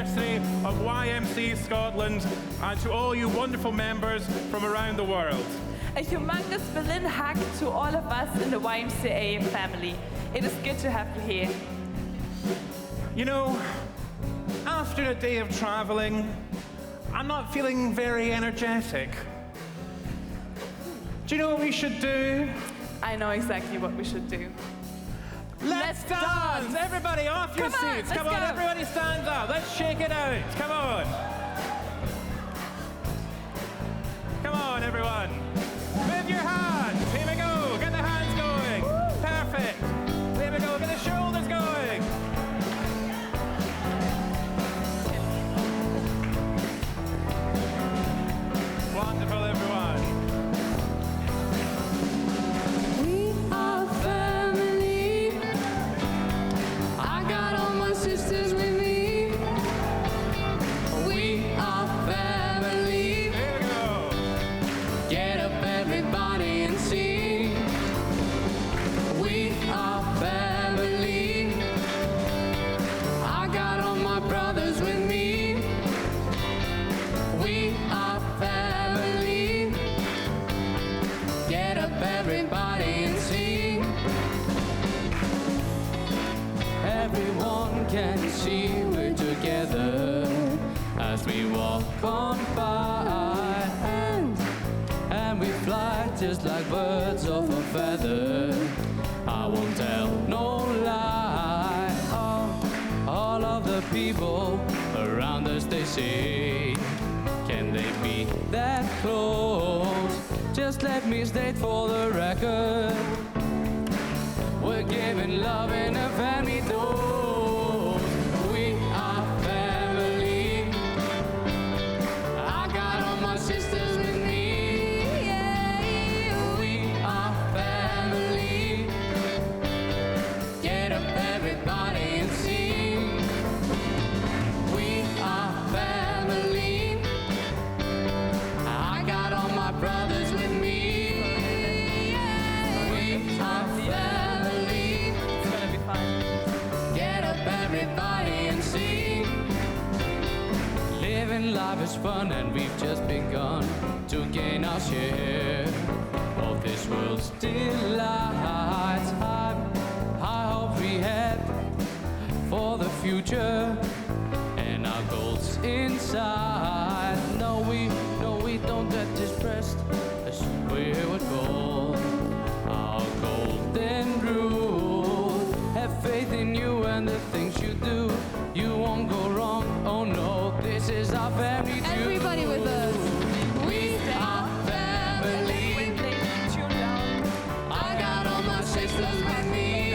anniversary of YMCA Scotland and to all you wonderful members from around the world. A humongous Berlin hug to all of us in the YMCA family. It is good to have you here. You know, after a day of traveling, I'm not feeling very energetic. Do you know what we should do? I know exactly what we should do. Let's dance! Everybody off your seats. Come on, everybody stand up. Let's shake it out. Come on. Come on, everyone. Move your hands. Here we go. Get the hands going. Perfect. Here we go. Get the shoulders going. Wonderful, everyone. We are family. I got all my sisters with me. We are family. Here we go. Get up, everybody, and sing. We are family. I got all my brothers with me. We are family. Get up, everybody, and sing. Everyone can see we're together as we walk on by, and we fly just like birds of a feather. I won't tell no lie. All of the people around us, they say, can they be that close? Just let me state for the record, we're giving love in a family dose. We are family. I got all my sisters with me. Yeah. We are family. Get up, everybody, and sing. We are family. I got all my brothers with me. We are family. It's gonna be fun. Get up, everybody, and sing. Living life is fun, and we've just begun to gain our share of this world's delights. I hope we head for the future and our goals inside. No, we don't get depressed. That's where we go. Our golden rule. Have faith in you and the things you do. You won't go wrong. Oh no, this is our family too. Everybody with us. We are family. When they tune down, I got all my sisters with me.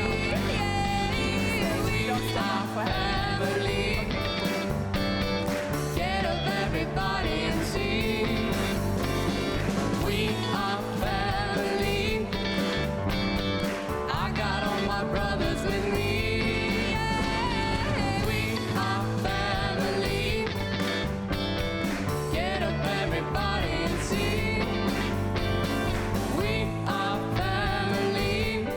We are family. Get up, everybody, and sing. We are family. I got all my brothers with me. We are family. Get up, everybody, and sing. We are family.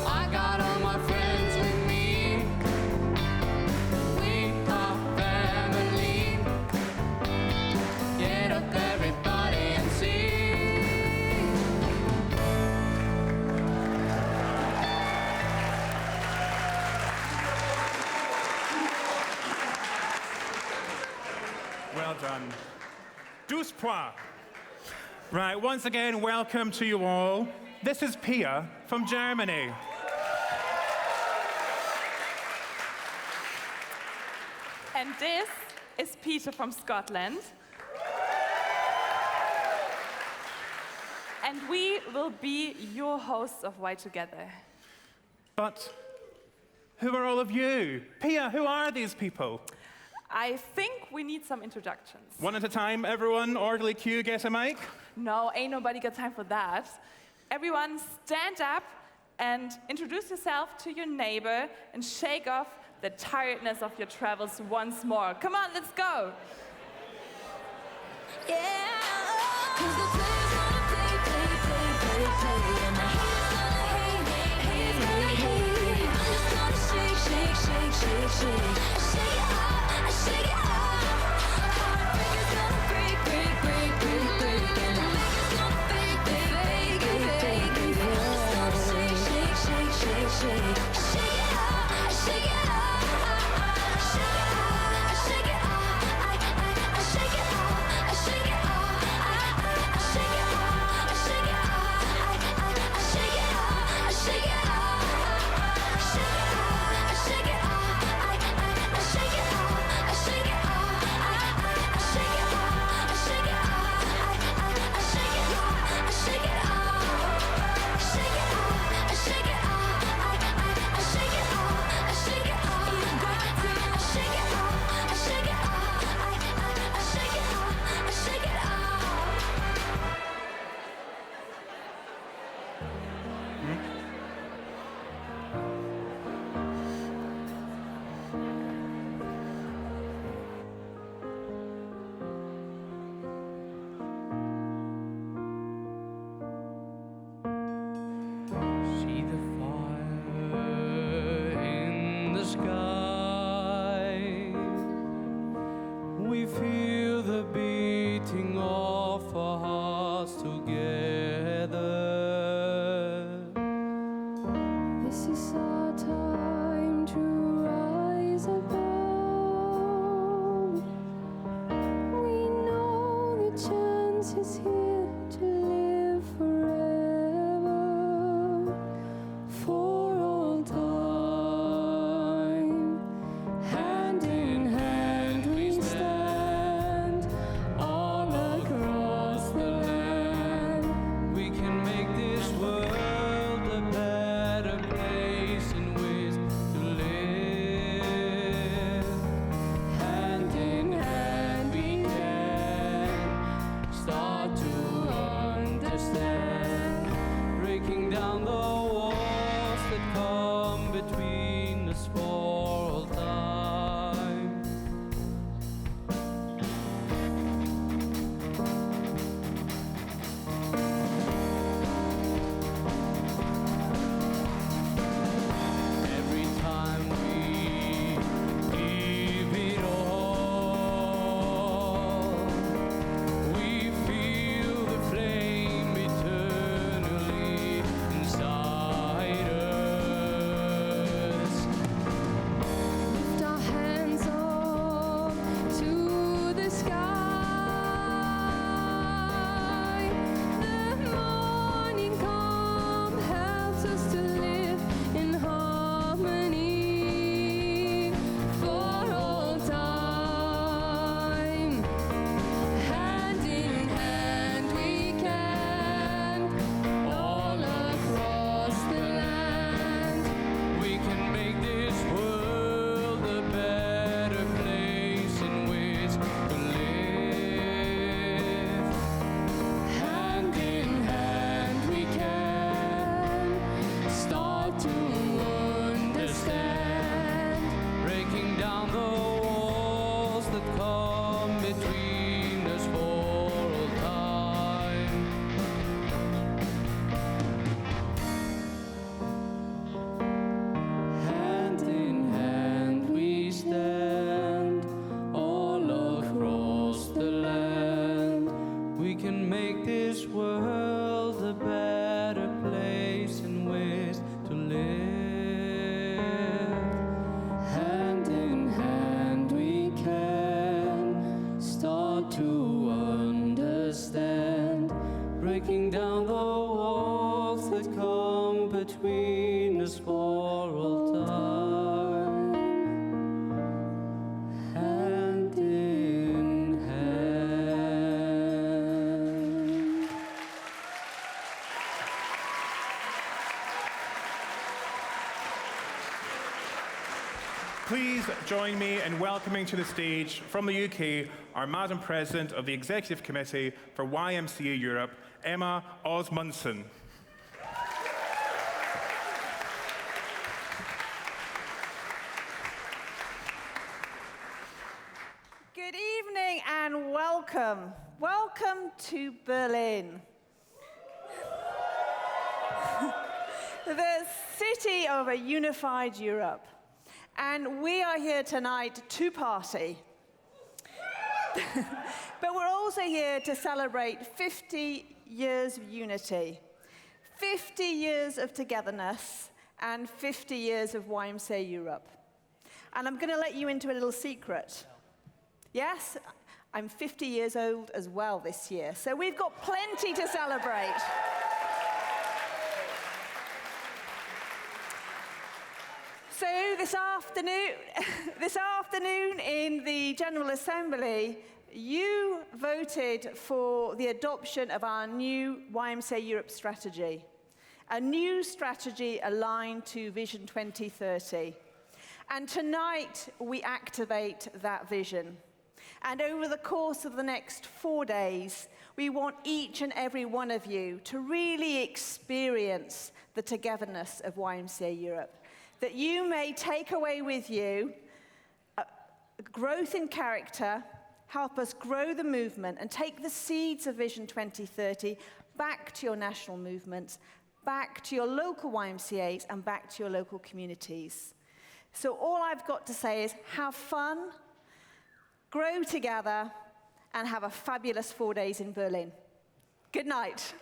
I got all my friends with me. We are family. Get up, everybody, and sing. Well done. Douze points. Right, once again, welcome to you all. This is Pia from Germany. and this is Peter from Scotland. And we will be your hosts of Y2Gether. But who are all of you? Pia, who are these people? I think we need some introductions. One at a time, everyone, orderly queue, get a mic. No, ain't nobody got time for that. Everyone stand up and introduce yourself to your neighbor and shake off the tiredness of your travels once more. Come on, let's go. Yeah, 'cause the players wanna play, and the haters gonna hate. I'm just gonna shake, shake, shake, shake, shake, shake it off. please join me in welcoming to the stage from the UK our Madam President of the Executive Committee for YMCA Europe, Emma Osmundson. Good evening and welcome. Welcome to Berlin. The city of a unified Europe. And we are here tonight to party. But we're also here to celebrate 50 years of unity, 50 years of togetherness, and 50 years of YMCA Europe. And I'm going to let you into a little secret. Yes, I'm 50 years old as well this year, so we've got plenty to celebrate. So this afternoon in the General Assembly, you voted for the adoption of our new YMCA Europe strategy, a new strategy aligned to Vision 2030. And tonight, we activate that vision. And over the course of the next 4 days, we want each and every one of you to really experience the togetherness of YMCA Europe, that you may take away with you growth in character, help us grow the movement, and take the seeds of Vision 2030 back to your national movements, back to your local YMCAs, and back to your local communities. So all I've got to say is have fun, grow together, and have a fabulous 4 days in Berlin. Good night.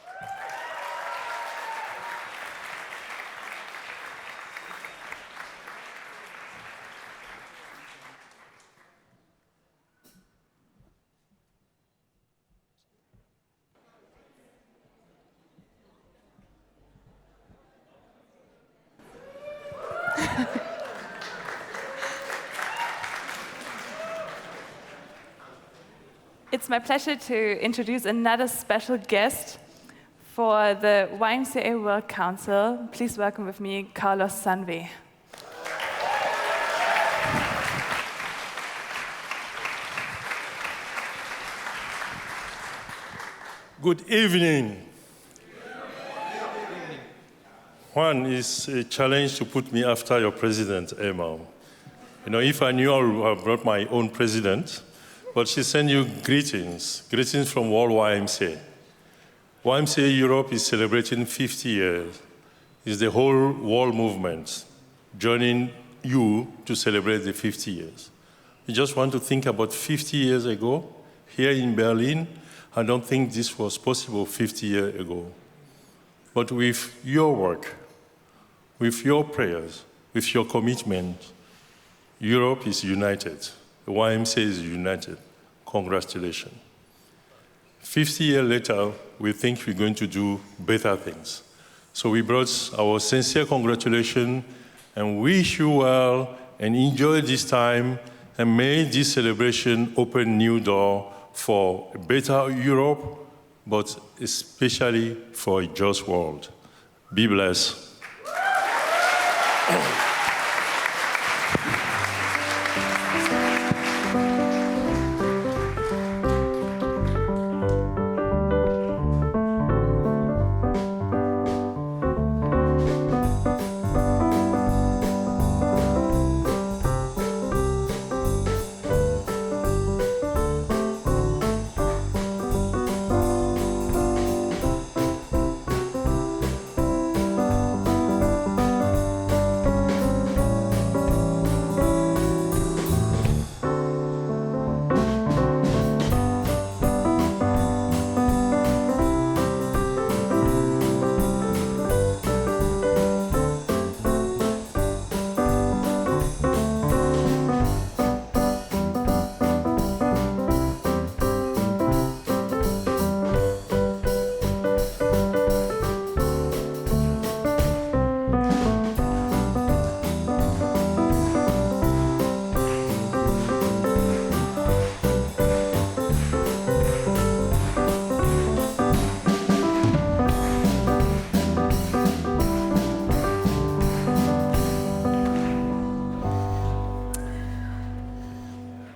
It's my pleasure to introduce another special guest for the YMCA World Council. Please welcome with me Carlos Sanvi. Good evening. One is a challenge to put me after your president, Emma. You know, if I knew I would have brought my own president, but she sent you greetings from World YMCA. YMCA Europe is celebrating 50 years. It's the whole world movement joining you to celebrate the 50 years. You just want to think about 50 years ago, here in Berlin. I don't think this was possible 50 years ago. But with your work, with your prayers, with your commitment, Europe is united. The YMCA is united. Congratulations. 50 years later, we think we're going to do better things. So we brought our sincere congratulations and wish you well and enjoy this time, and may this celebration open new door for a better Europe, but especially for a just world. Be blessed.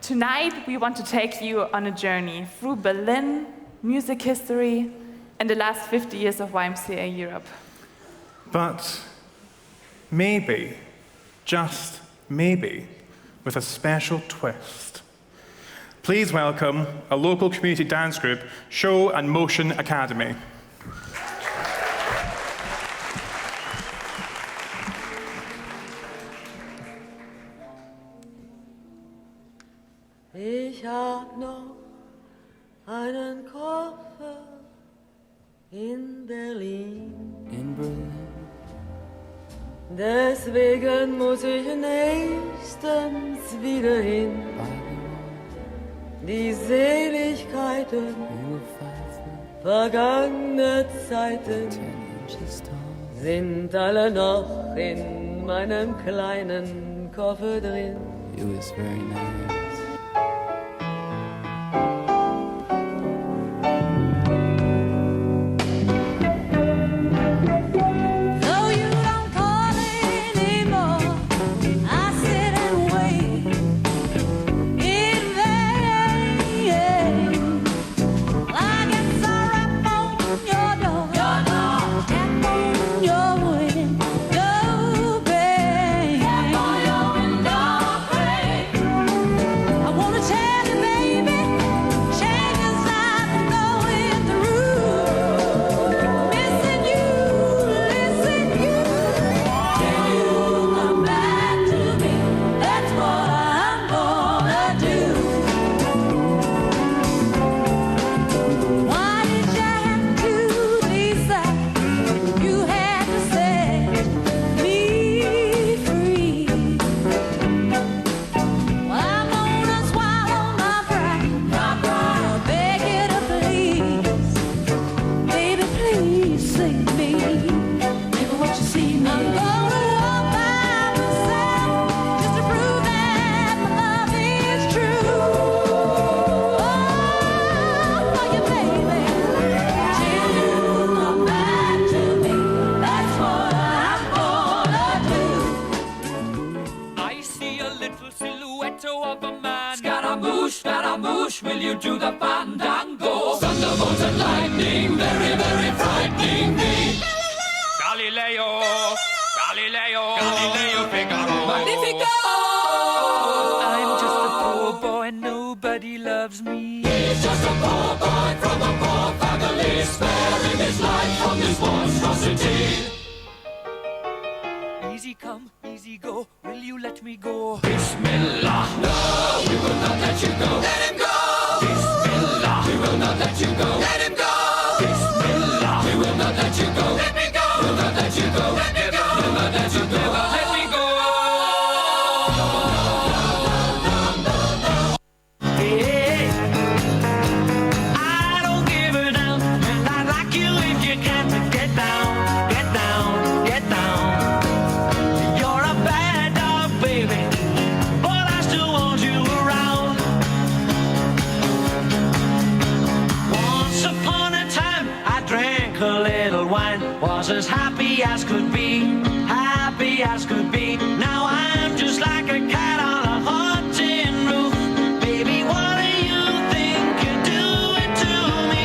Tonight, we want to take you on a journey through Berlin, music history, and the last 50 years of YMCA Europe. But maybe, just maybe, with a special twist. Please welcome a local community dance group, Show and Motion Academy. Ich hab noch einen Koffer in Berlin. Deswegen muss ich nächstens wieder hin. Die Seligkeiten vergangener Zeiten sind alle noch in meinem kleinen Koffer drin. It was very nice. Though you don't call anymore, I sit and wait in vain. I guess I rap on your door, tap on your window pane. I wanna tell you, baby, change is not going through. Missing you, listen you. Can you come back to me? That's what I'm gonna do. Why did you have to decide? You had to set me free. Well, I'm gonna swallow my pride, beg you to please, baby, please save me. Maybe what you see me. I'm gonna walk by myself just to prove that my love is true. Oh, for you, baby, till you come back to me. That's what I'm gonna do. I see a little silhouette of a man. Scaramouche, will you do the fandango? Thunderbolts and lightning, very, very frightening me. Galileo, Figaro. Magnifico! I'm just a poor boy, nobody loves me. He's just a poor boy from a poor family, sparing his life from this monstrosity. Easy come, easy go, will you let me go? Bismillah, no, we will not let you go. Let him go! Bismillah, we will not let you go. Let him go! Bismillah, we will not let you go. Let me go! We'll not let you go. Let me go! We'll not let you go. Never let me go! Hey, I don't give a damn, and I'd like you if you can to get down, get down, get down. You're a bad dog, baby, but I still want you around. Once upon a time, I drank a little wine, was as happy as could be, happy as could be. Now I'm just like a cat on a haunting roof. Baby, what do you think you're doing to me?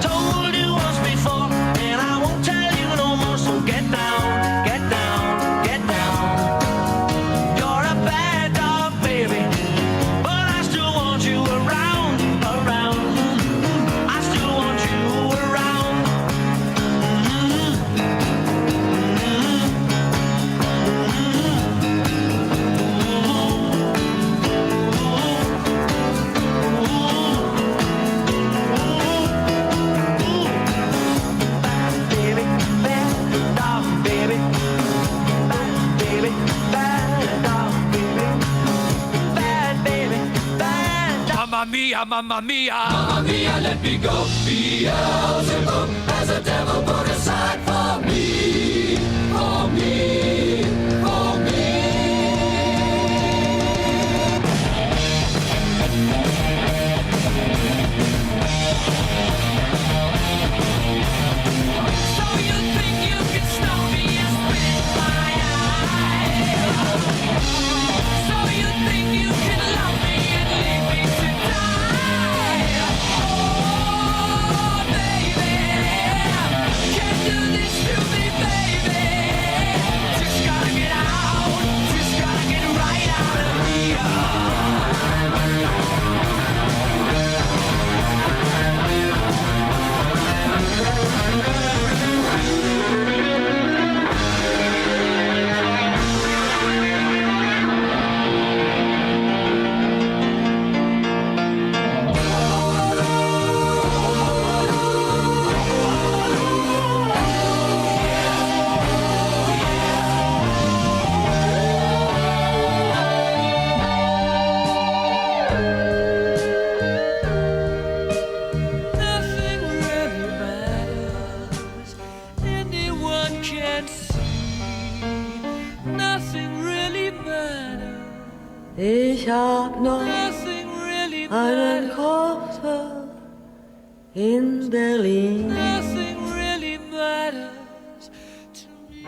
Told you once before, and I won't tell you no more. So get down, get down, get down. You're a bad dog, baby, but I still want you around, around. I still want you around. Baby, bad dog, baby. Bad baby, bad dog, baby. Bad baby, bad dog. Mamma mia, mamma mia. Mamma mia, let me go. Beelzebub has a devil put aside for me, for me, for me. So you think you can stop me and spit my eye? So you think you can love me and lick einen Kocher in Berlin. Nothing really matters to me.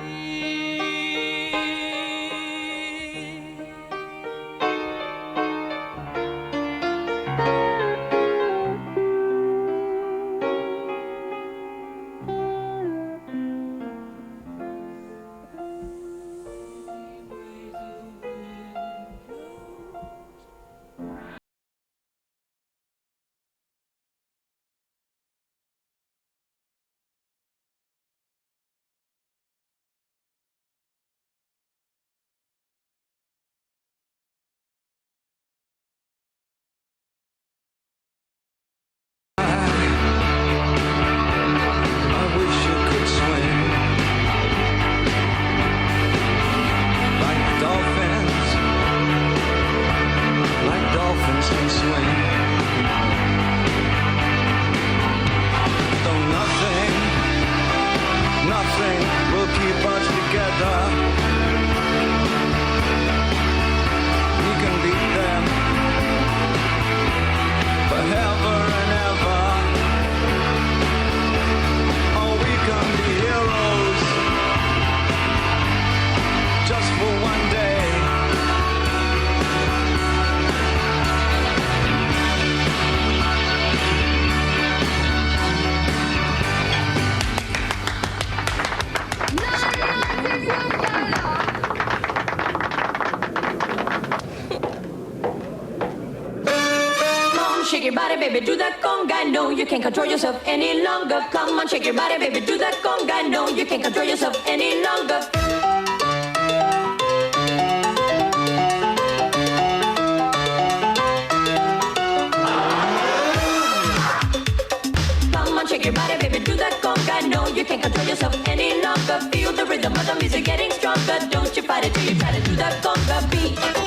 Shake your body, baby, do that conga. No, you can't control yourself any longer. Come on, shake your body, baby, do that conga. No, you can't control yourself any longer. Come on, shake your body, baby, do that conga. No, you can't control yourself any longer. Feel the rhythm of the music getting stronger. Don't you fight it till you try to do that conga beat.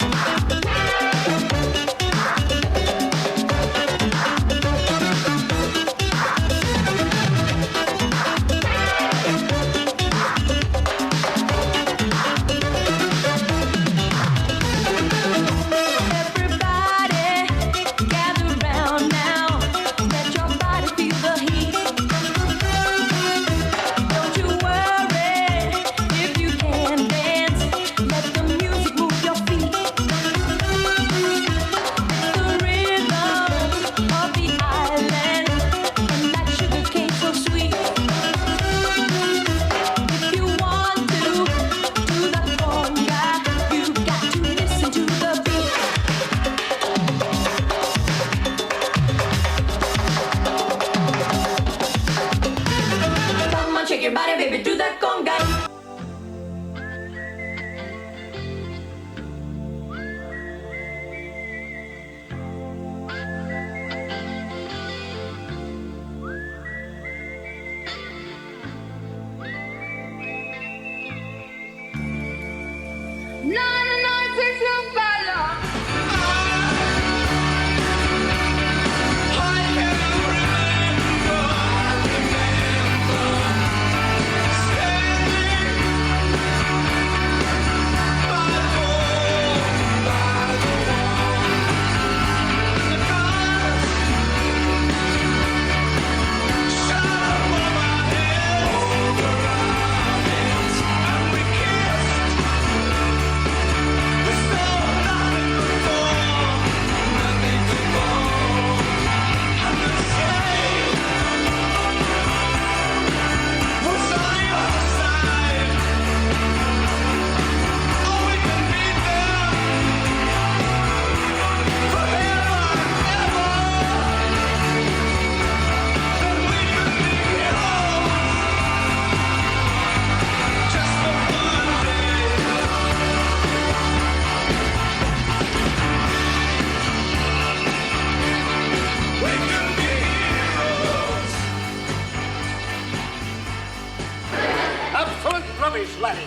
rubbish, laddie.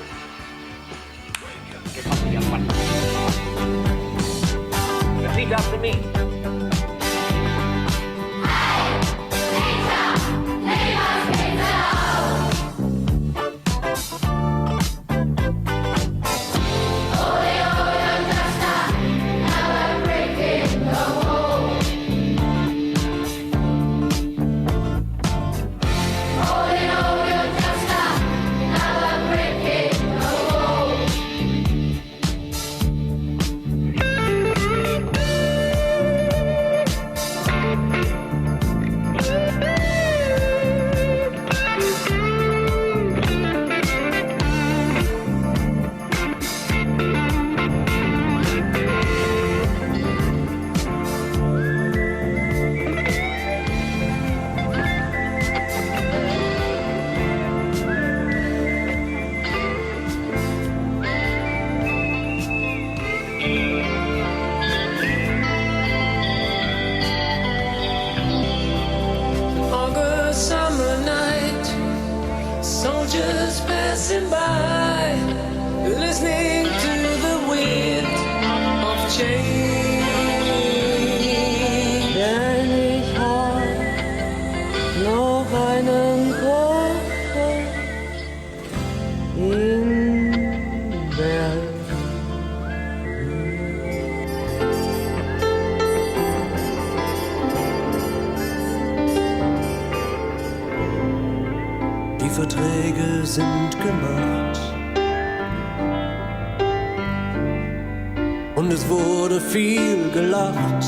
Get off your butt. Repeat after me. passing by, listening to the wind of change. Denn ich hab noch einen Koffer in Berlin. Die Verträge sind gemacht und es wurde viel gelacht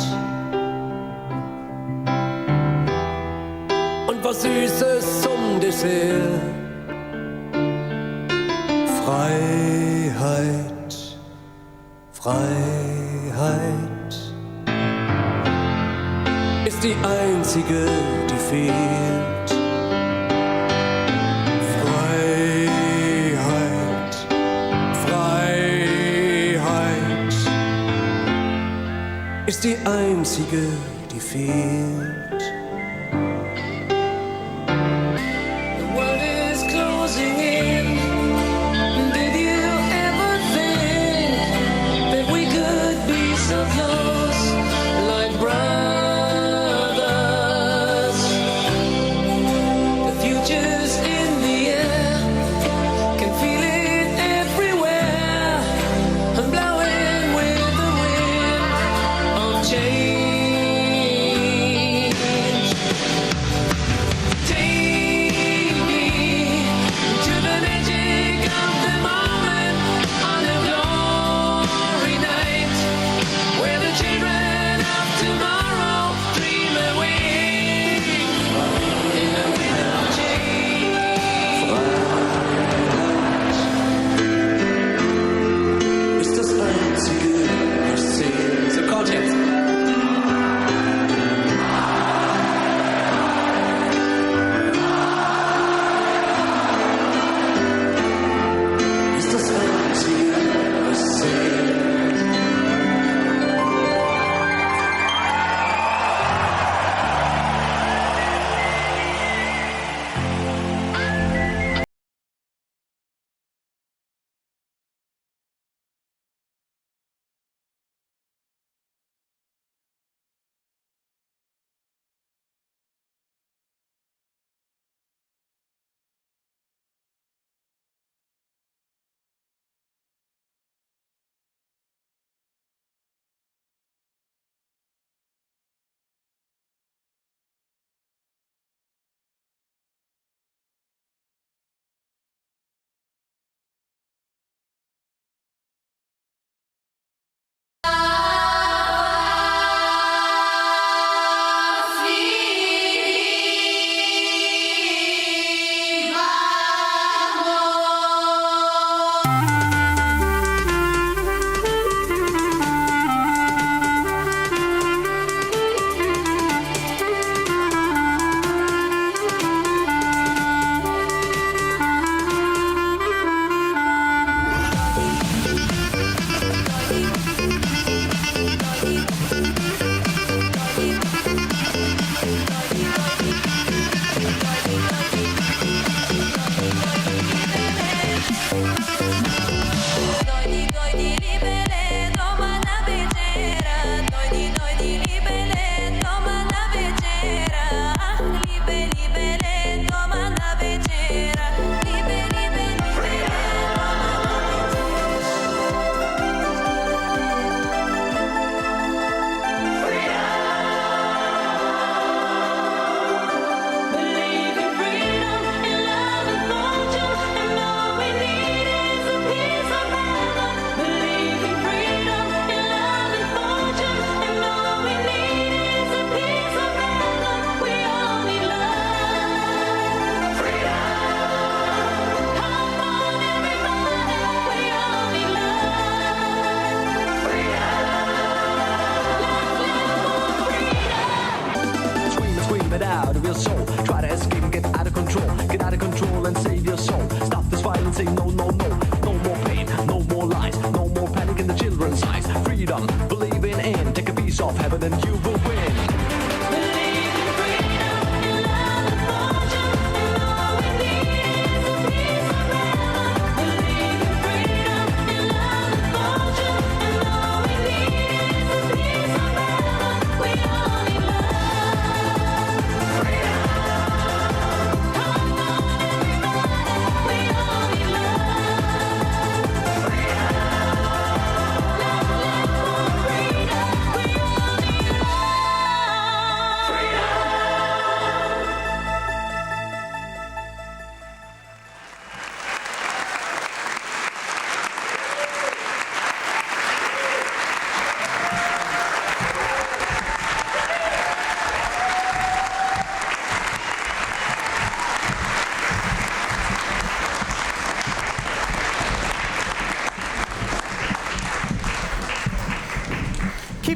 und was Süßes zum Dessert. Freiheit, Freiheit ist die einzige, die fehlt. Freiheit, Freiheit ist die einzige, die fehlt. The world is closing in. Did you ever think that we could be so close, like brothers? The future's in the air, can feel it everywhere. I'm blowing with the wind of change. Take me to the magic of the moment on a glory night, where the children of tomorrow dream away in the wind of change. Ist das einzige, was zählt. So, kommt jetzt. Ist das einzige, was zählt.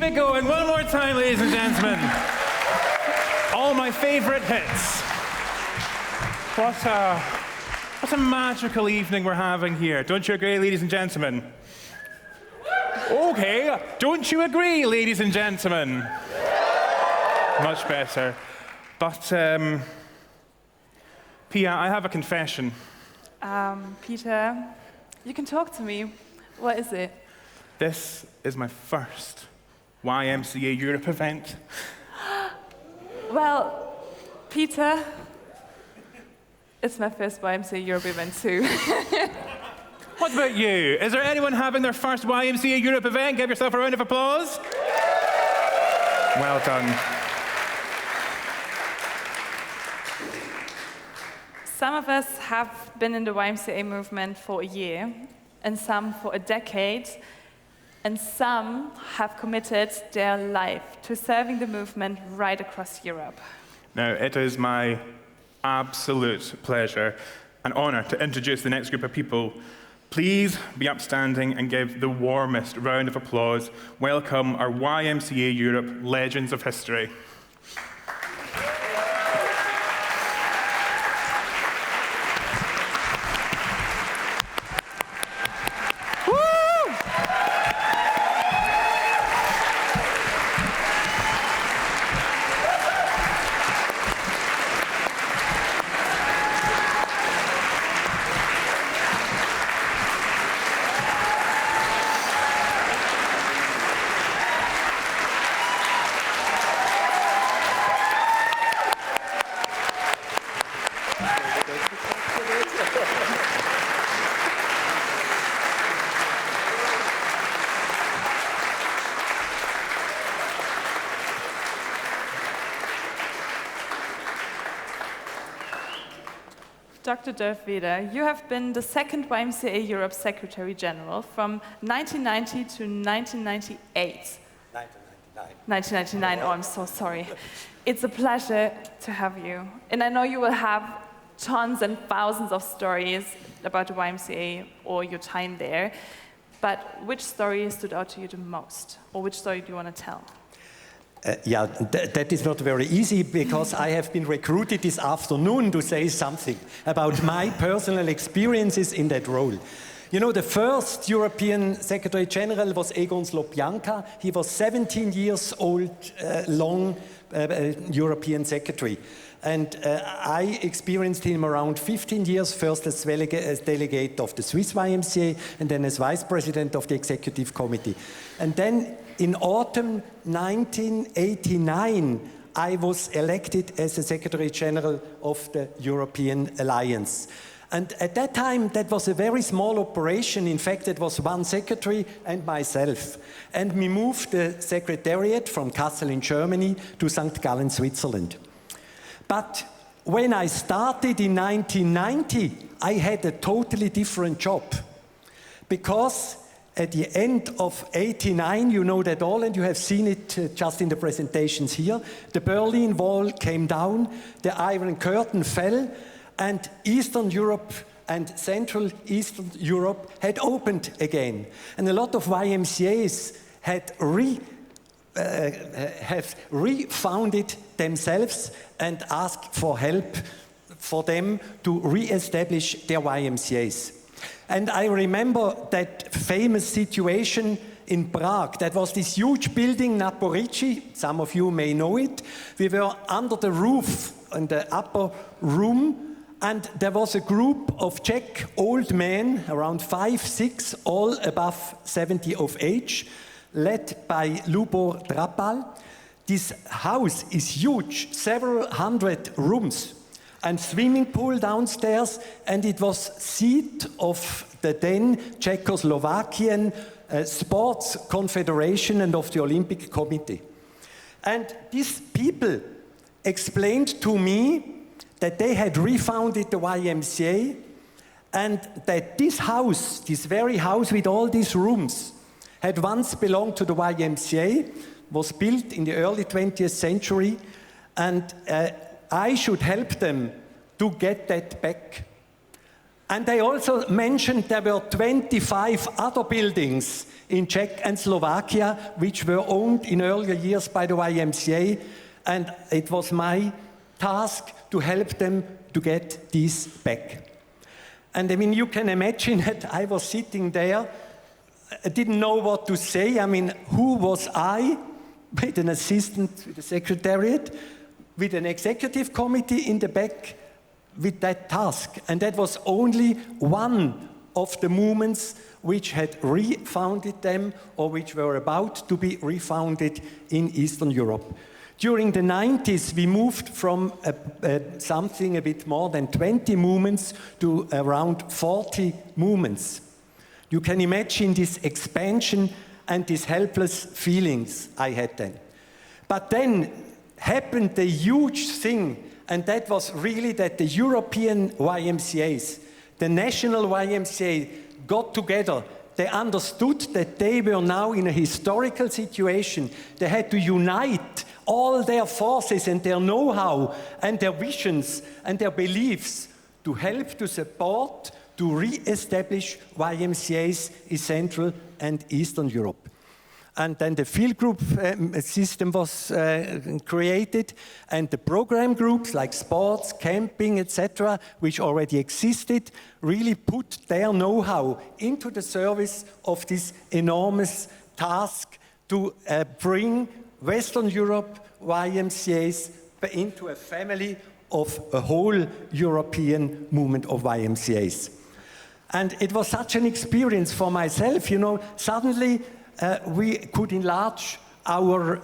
it going. One more time, ladies and gentlemen. All my favourite hits. What a magical evening we're having here. Don't you agree, ladies and gentlemen? Okay, don't you agree, ladies and gentlemen? Much better. But, Pia, I have a confession. Peter, you can talk to me. What is it? This is my first YMCA Europe event. Well, Peter, it's my first YMCA Europe event too. What about you? Is there anyone having their first YMCA Europe event? Give yourself a round of applause. Well done. Some of us have been in the YMCA movement for a year, and some for a decade, and some have committed their life to serving the movement right across Europe. Now, it is my absolute pleasure and honour to introduce the next group of people. Please be upstanding and give the warmest round of applause. Welcome our YMCA Europe Legends of History. Dr. Dirk-Weder, you have been the second YMCA Europe Secretary General from 1990 to 1998. 1999, oh, I'm so sorry. It's a pleasure to have you. And I know you will have tons and thousands of stories about the YMCA or your time there, but which story stood out to you the most? Or which story do you want to tell? That is not very easy because I have been recruited this afternoon to say something about my personal experiences in that role. You know, the first European Secretary General was Egon Slopjanka. He was 17 years old, long European Secretary. And I experienced him around 15 years, first as delegate of the Swiss YMCA and then as Vice President of the Executive Committee. And then in autumn 1989, I was elected as the Secretary General of the European Alliance. And at that time, that was a very small operation. In fact, it was one secretary and myself. And we moved the secretariat from Kassel in Germany to St. Gallen, Switzerland. But when I started in 1990, I had a totally different job. Because at the end of '89, you know that all, and you have seen it just in the presentations here, the Berlin Wall came down, the Iron Curtain fell, and Eastern Europe and Central Eastern Europe had opened again. And a lot of YMCAs had refounded themselves and asked for help for them to re-establish their YMCAs. And I remember that famous situation in Prague. That was this huge building, Naporici. Some of you may know it. We were under the roof in the upper room, and there was a group of Czech old men, around 5, 6, all above 70 of age, led by Lubor Drapal. This house is huge, several hundred rooms, and swimming pool downstairs, and it was seat of the then Czechoslovakian Sports Confederation and of the Olympic Committee. And these people explained to me that they had refounded the YMCA and that this house, this very house with all these rooms, had once belonged to the YMCA, was built in the early 20th century, and I should help them to get that back. And they also mentioned there were 25 other buildings in Czech and Slovakia which were owned in earlier years by the YMCA, and it was my task to help them to get these back. And I mean, you can imagine that I was sitting there, I didn't know what to say. I mean, who was I? With an assistant with the secretariat, with an executive committee in the back, with that task. And that was only one of the movements which had refounded them or which were about to be refounded in Eastern Europe. During the 90s, we moved from something a bit more than 20 movements to around 40 movements. You can imagine this expansion and these helpless feelings I had then. But then happened the huge thing, and that was really that the European YMCAs, the national YMCA, got together. They understood that they were now in a historical situation. They had to unite all their forces and their know-how and their visions and their beliefs to help to support, to re-establish YMCAs in Central and Eastern Europe. And then the field group system was created, and the program groups like sports, camping, etc., which already existed, really put their know-how into the service of this enormous task to bring Western Europe YMCAs into a family of a whole European movement of YMCAs. And it was such an experience for myself, you know, suddenly we could enlarge our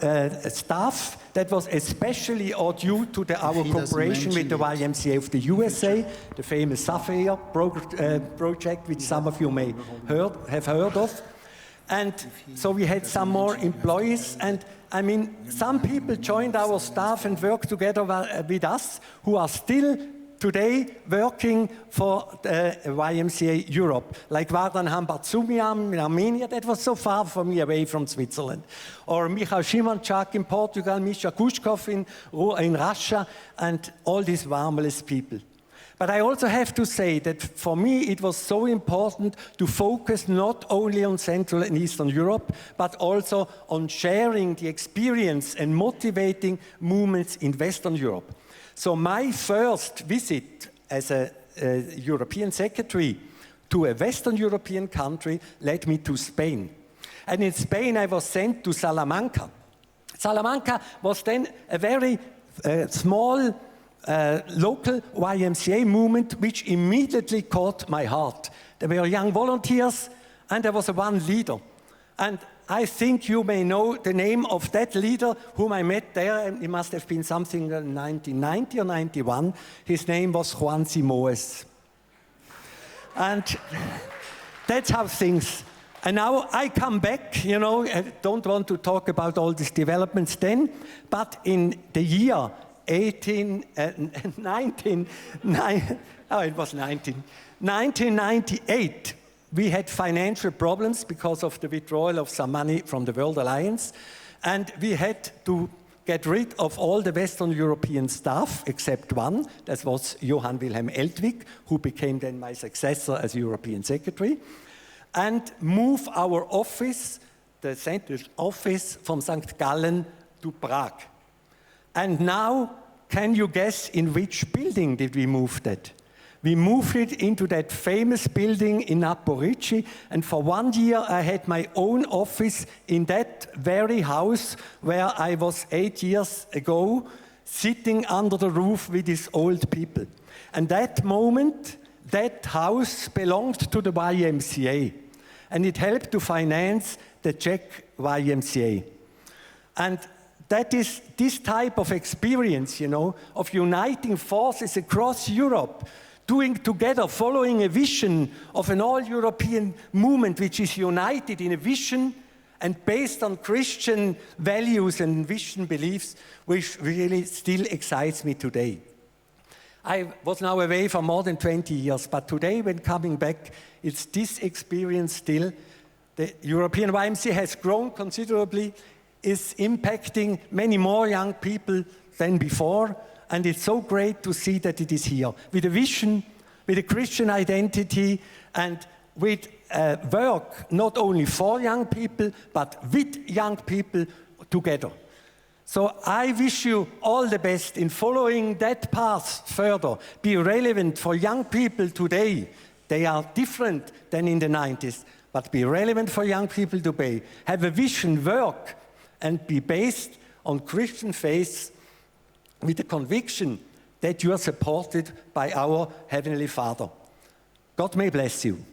staff. That was especially due to our cooperation with the YMCA of the USA, the famous Sapphire project, which some of you may have heard of. And so we had some more employees, and I mean, some people joined our staff and worked together with us who are still today working for YMCA Europe, like Vardan Hambartsumian in Armenia, that was so far from me away from Switzerland, or Michal Šimančák in Portugal, Misha Kushkov in Russia, and all these marvelous people. But I also have to say that for me it was so important to focus not only on Central and Eastern Europe, but also on sharing the experience and motivating movements in Western Europe. So my first visit as a European secretary to a Western European country led me to Spain. And in Spain I was sent to Salamanca. Salamanca was then a very small local YMCA movement which immediately caught my heart. There were young volunteers and there was one leader. And I think you may know the name of that leader whom I met there. It must have been something in 1990 or 91. His name was Juan Simoes. And that's how things. And now I come back, you know, I don't want to talk about all these developments then, but in the year 1998, we had financial problems because of the withdrawal of some money from the World Alliance, and we had to get rid of all the Western European staff except one. That was Johann Wilhelm Eltwig, who became then my successor as European Secretary, and move our office, the central office, from St. Gallen to Prague. And now, can you guess in which building did we move that? We moved it into that famous building in Naporici, and for 1 year I had my own office in that very house where I was 8 years ago, sitting under the roof with these old people. And that moment, that house belonged to the YMCA, and it helped to finance the Czech YMCA. And that is this type of experience, you know, of uniting forces across Europe, doing together, following a vision of an all-European movement which is united in a vision and based on Christian values and vision beliefs, which really still excites me today. I was now away for more than 20 years, but today when coming back, it's this experience still. The European YMCA has grown considerably, is impacting many more young people than before, and it's so great to see that it is here with a vision with a Christian identity, and with work not only for young people, but with young people together. So I wish you all the best in following that path further. Be relevant for young people today. They are different than in the 90s, but be relevant for young people today. Have a vision, work, and be based on Christian faith with the conviction that you are supported by our Heavenly Father. God may bless you.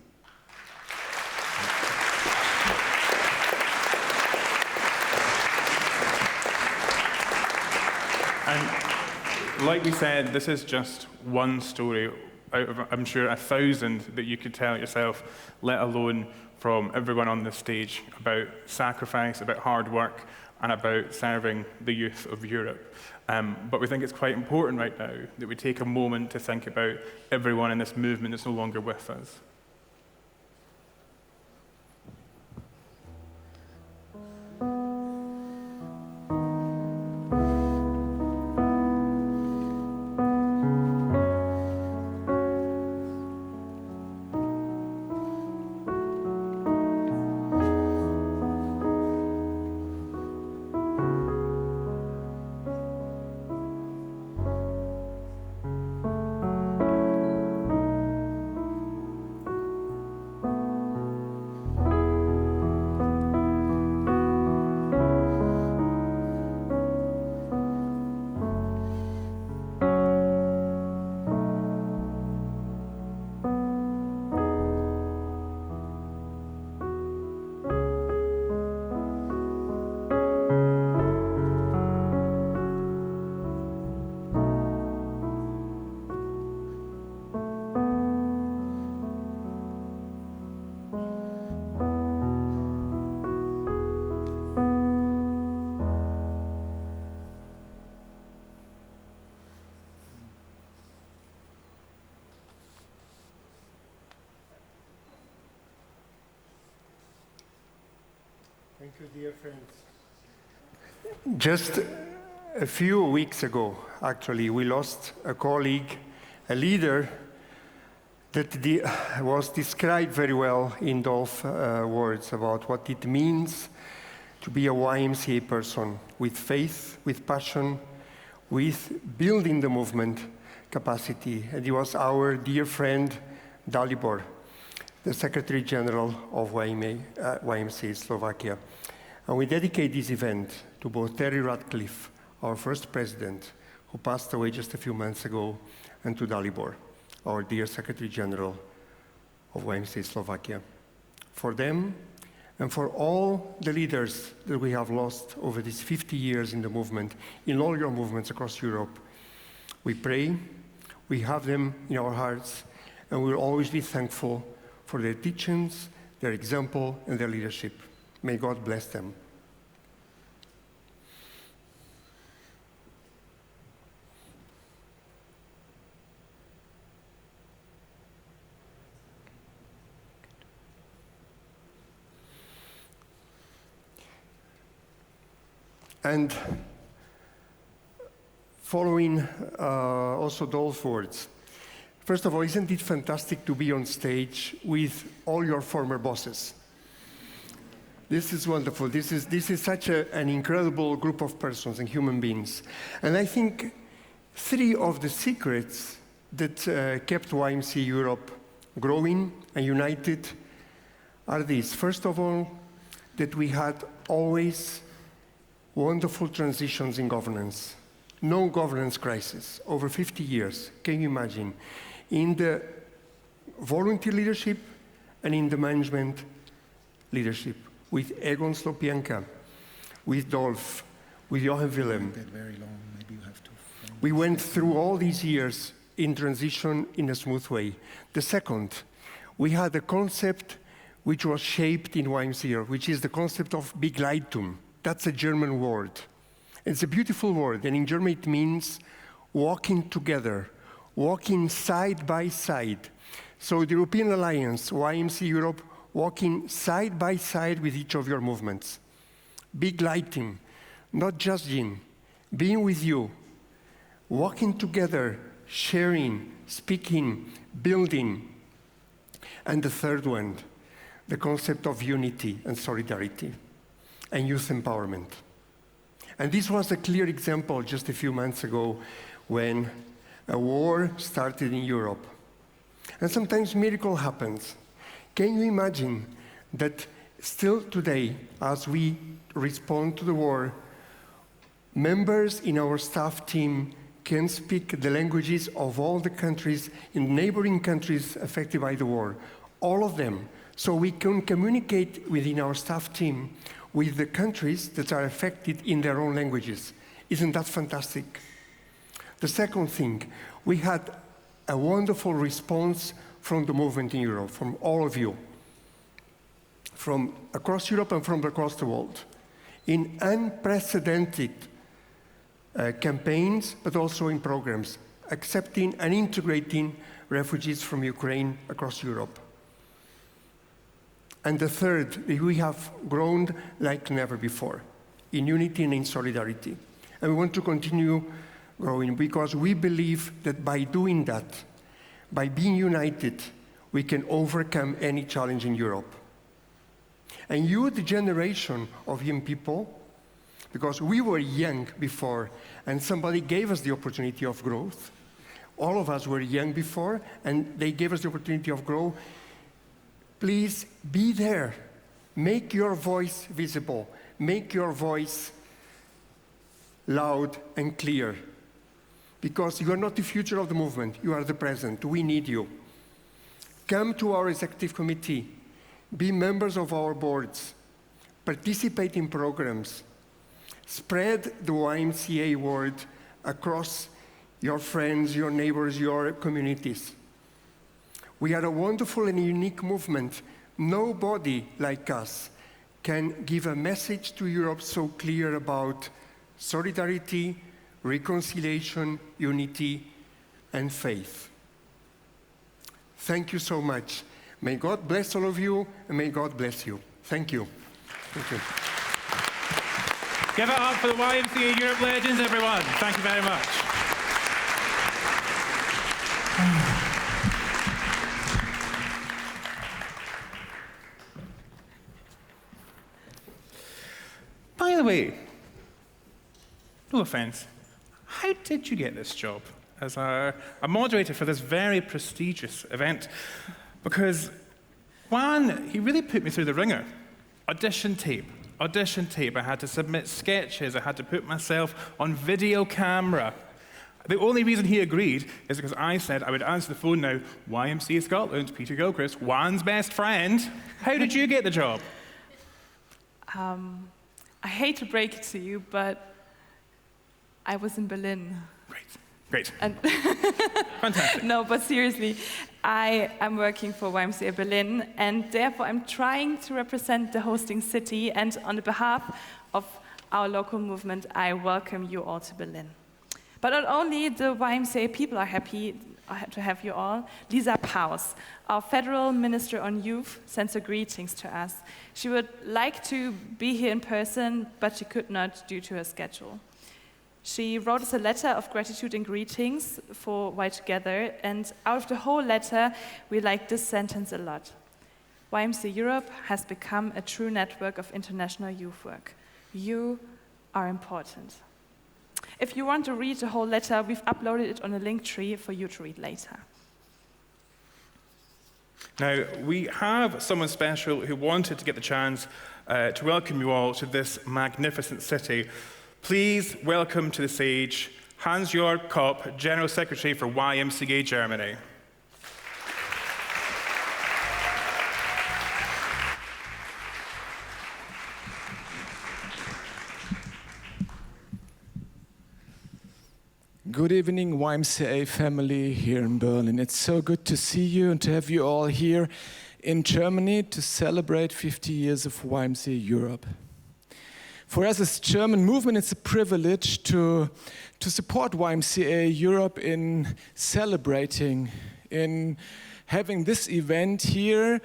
And like we said, this is just one story out of, I'm sure, 1,000 that you could tell yourself, let alone from everyone on this stage, about sacrifice, about hard work, and about serving the youth of Europe. But we think it's quite important right now that we take a moment to think about everyone in this movement that's no longer with us. Thank you, dear friends. Just a few weeks ago, actually, we lost a colleague, a leader that was described very well in Dolph's words about what it means to be a YMCA person with faith, with passion, with building the movement capacity. And he was our dear friend, Dalibor, the Secretary General of YMCA Slovakia. And we dedicate this event to both Terry Ratcliffe, our first president, who passed away just a few months ago, and to Dalibor, our dear Secretary General of YMCA Slovakia. For them, and for all the leaders that we have lost over these 50 years in the movement, in all your movements across Europe, we pray, we have them in our hearts, and we'll always be thankful for their teachings, their example, and their leadership. May God bless them. And following also Dolph's words, first of all, isn't it fantastic to be on stage with all your former bosses? This is wonderful. This is such an incredible group of persons and human beings. And I think three of the secrets that kept YMCA Europe growing and united are these. First of all, that we had always wonderful transitions in governance. No governance crisis over 50 years. Can you imagine? In the volunteer leadership and in the management leadership, with Egon Slopianka, with Dolph, with Johan Willem. We went through all these years in transition in a smooth way. The second, we had a concept which was shaped in YMCA, which is the concept of Begleitung. That's a German word. It's a beautiful word, and in German it means walking together, walking side by side. So the European Alliance, YMCA Europe, walking side by side with each of your movements. Begleitung, not judging, being with you, walking together, sharing, speaking, building. And the third one, the concept of unity and solidarity and youth empowerment. And this was a clear example just a few months ago when a war started in Europe. And sometimes miracle happens. Can you imagine that still today, as we respond to the war, members in our staff team can speak the languages of all the countries, in neighboring countries affected by the war, all of them. So we can communicate within our staff team with the countries that are affected in their own languages. Isn't that fantastic? The second thing, we had a wonderful response from the movement in Europe, from all of you, from across Europe and from across the world, in unprecedented campaigns, but also in programs, accepting and integrating refugees from Ukraine across Europe. And the third, we have grown like never before, in unity and in solidarity. And we want to continue growing because we believe that by doing that, by being united, we can overcome any challenge in Europe. And you, the generation of young people, because we were young before, and somebody gave us the opportunity of growth. All of us were young before, and they gave us the opportunity of growth. Please be there. Make your voice visible. Make your voice loud and clear. Because you are not the future of the movement, you are the present. We need you. Come to our executive committee. Be members of our boards. Participate in programs. Spread the YMCA word across your friends, your neighbors, your communities. We are a wonderful and unique movement. Nobody like us can give a message to Europe so clear about solidarity, reconciliation, unity, and faith. Thank you so much. May God bless all of you, and may God bless you. Thank you. Thank you. Give it up for the YMCA Europe legends, everyone. Thank you very much. By the way, no offense, how did you get this job as a moderator for this very prestigious event? Because Juan, he really put me through the ringer. Audition tape. I had to submit sketches. I had to put myself on video camera. The only reason he agreed is because I said I would answer the phone now. YMCA Scotland, Peter Gilchrist, Juan's best friend. How did you get the job? I hate to break it to you, but I was in Berlin. Great. And Fantastic. No, but seriously, I am working for YMCA Berlin, and therefore I'm trying to represent the hosting city, and on the behalf of our local movement, I welcome you all to Berlin. But not only the YMCA people are happy to have you all, Lisa Paus, our Federal Minister on Youth, sends her greetings to us. She would like to be here in person, but she could not due to her schedule. She wrote us a letter of gratitude and greetings for Y2Gether, and out of the whole letter, we like this sentence a lot. YMCA Europe has become a true network of international youth work. You are important. If you want to read the whole letter, we've uploaded it on a link tree for you to read later. Now, we have someone special who wanted to get the chance to welcome you all to this magnificent city. Please welcome to the stage Hans-Jörg Kopp, General Secretary for YMCA Germany. Good evening, YMCA family here in Berlin. It's so good to see you and to have you all here in Germany to celebrate 50 years of YMCA Europe. For us as German movement, it's a privilege to support YMCA Europe in celebrating, in having this event here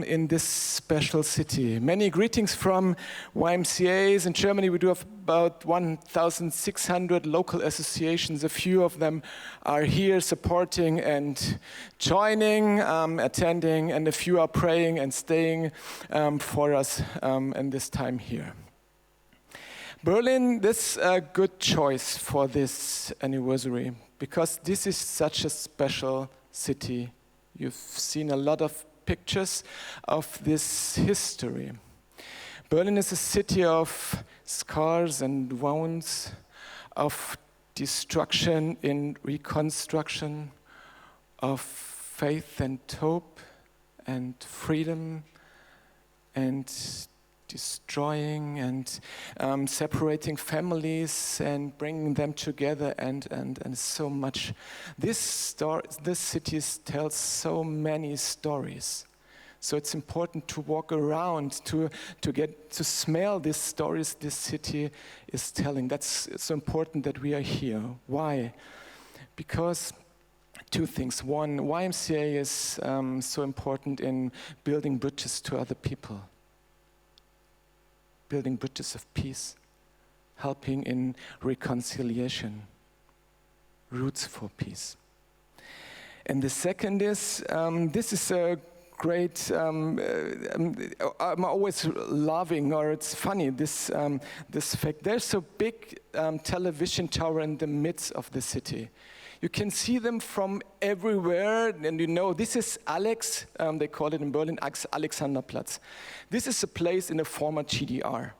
in this special city. Many greetings from YMCAs in Germany. We do have about 1,600 local associations. A few of them are here supporting and joining, attending, and a few are praying and staying for us in this time here. Berlin, this is a good choice for this anniversary because this is such a special city. You've seen a lot of pictures of this history. Berlin is a city of scars and wounds, of destruction in reconstruction, of faith and hope and freedom and destroying and separating families and bringing them together and so much. This city tells so many stories. So it's important to walk around, to get to smell these stories this city is telling. That's so important that we are here. Why? Because two things. One, YMCA is so important in building bridges to other people. Building bridges of peace, helping in reconciliation, roots for peace. And the second is, this is a great, I'm always loving, or it's funny, this fact. There's a big television tower in the midst of the city. You can see them from everywhere, and you know, this is Alex, they call it in Berlin, Alexanderplatz. This is a place in the former GDR.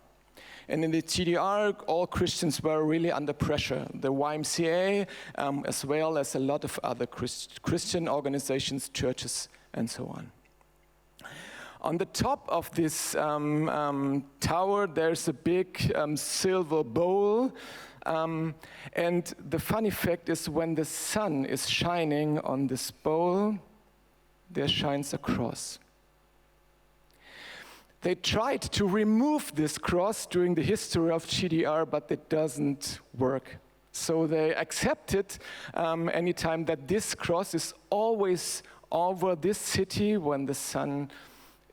And in the GDR, all Christians were really under pressure. The YMCA, as well as a lot of other Christian organizations, churches, and so on. On the top of this tower, there's a big silver bowl. And the funny fact is when the sun is shining on this bowl, there shines a cross. They tried to remove this cross during the history of GDR, but it doesn't work. So they accepted anytime that this cross is always over this city when the sun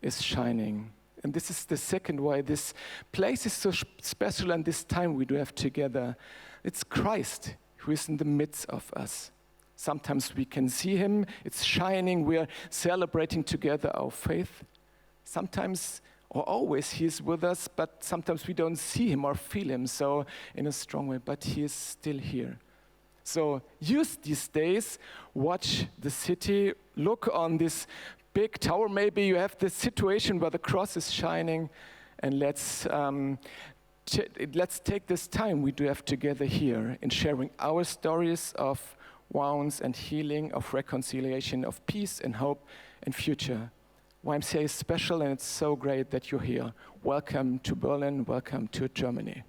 is shining. And this is the second why this place is so special and this time we do have together. It's Christ who is in the midst of us. Sometimes we can see him, it's shining, we are celebrating together our faith. Sometimes, or always, he is with us, but sometimes we don't see him or feel him so in a strong way, but he is still here. So use these days, watch the city, look on this big tower. Maybe you have this situation where the cross is shining, and let's take this time we do have together here in sharing our stories of wounds and healing, of reconciliation, of peace and hope and future. YMCA is special, and it's so great that you're here. Welcome to Berlin, welcome to Germany.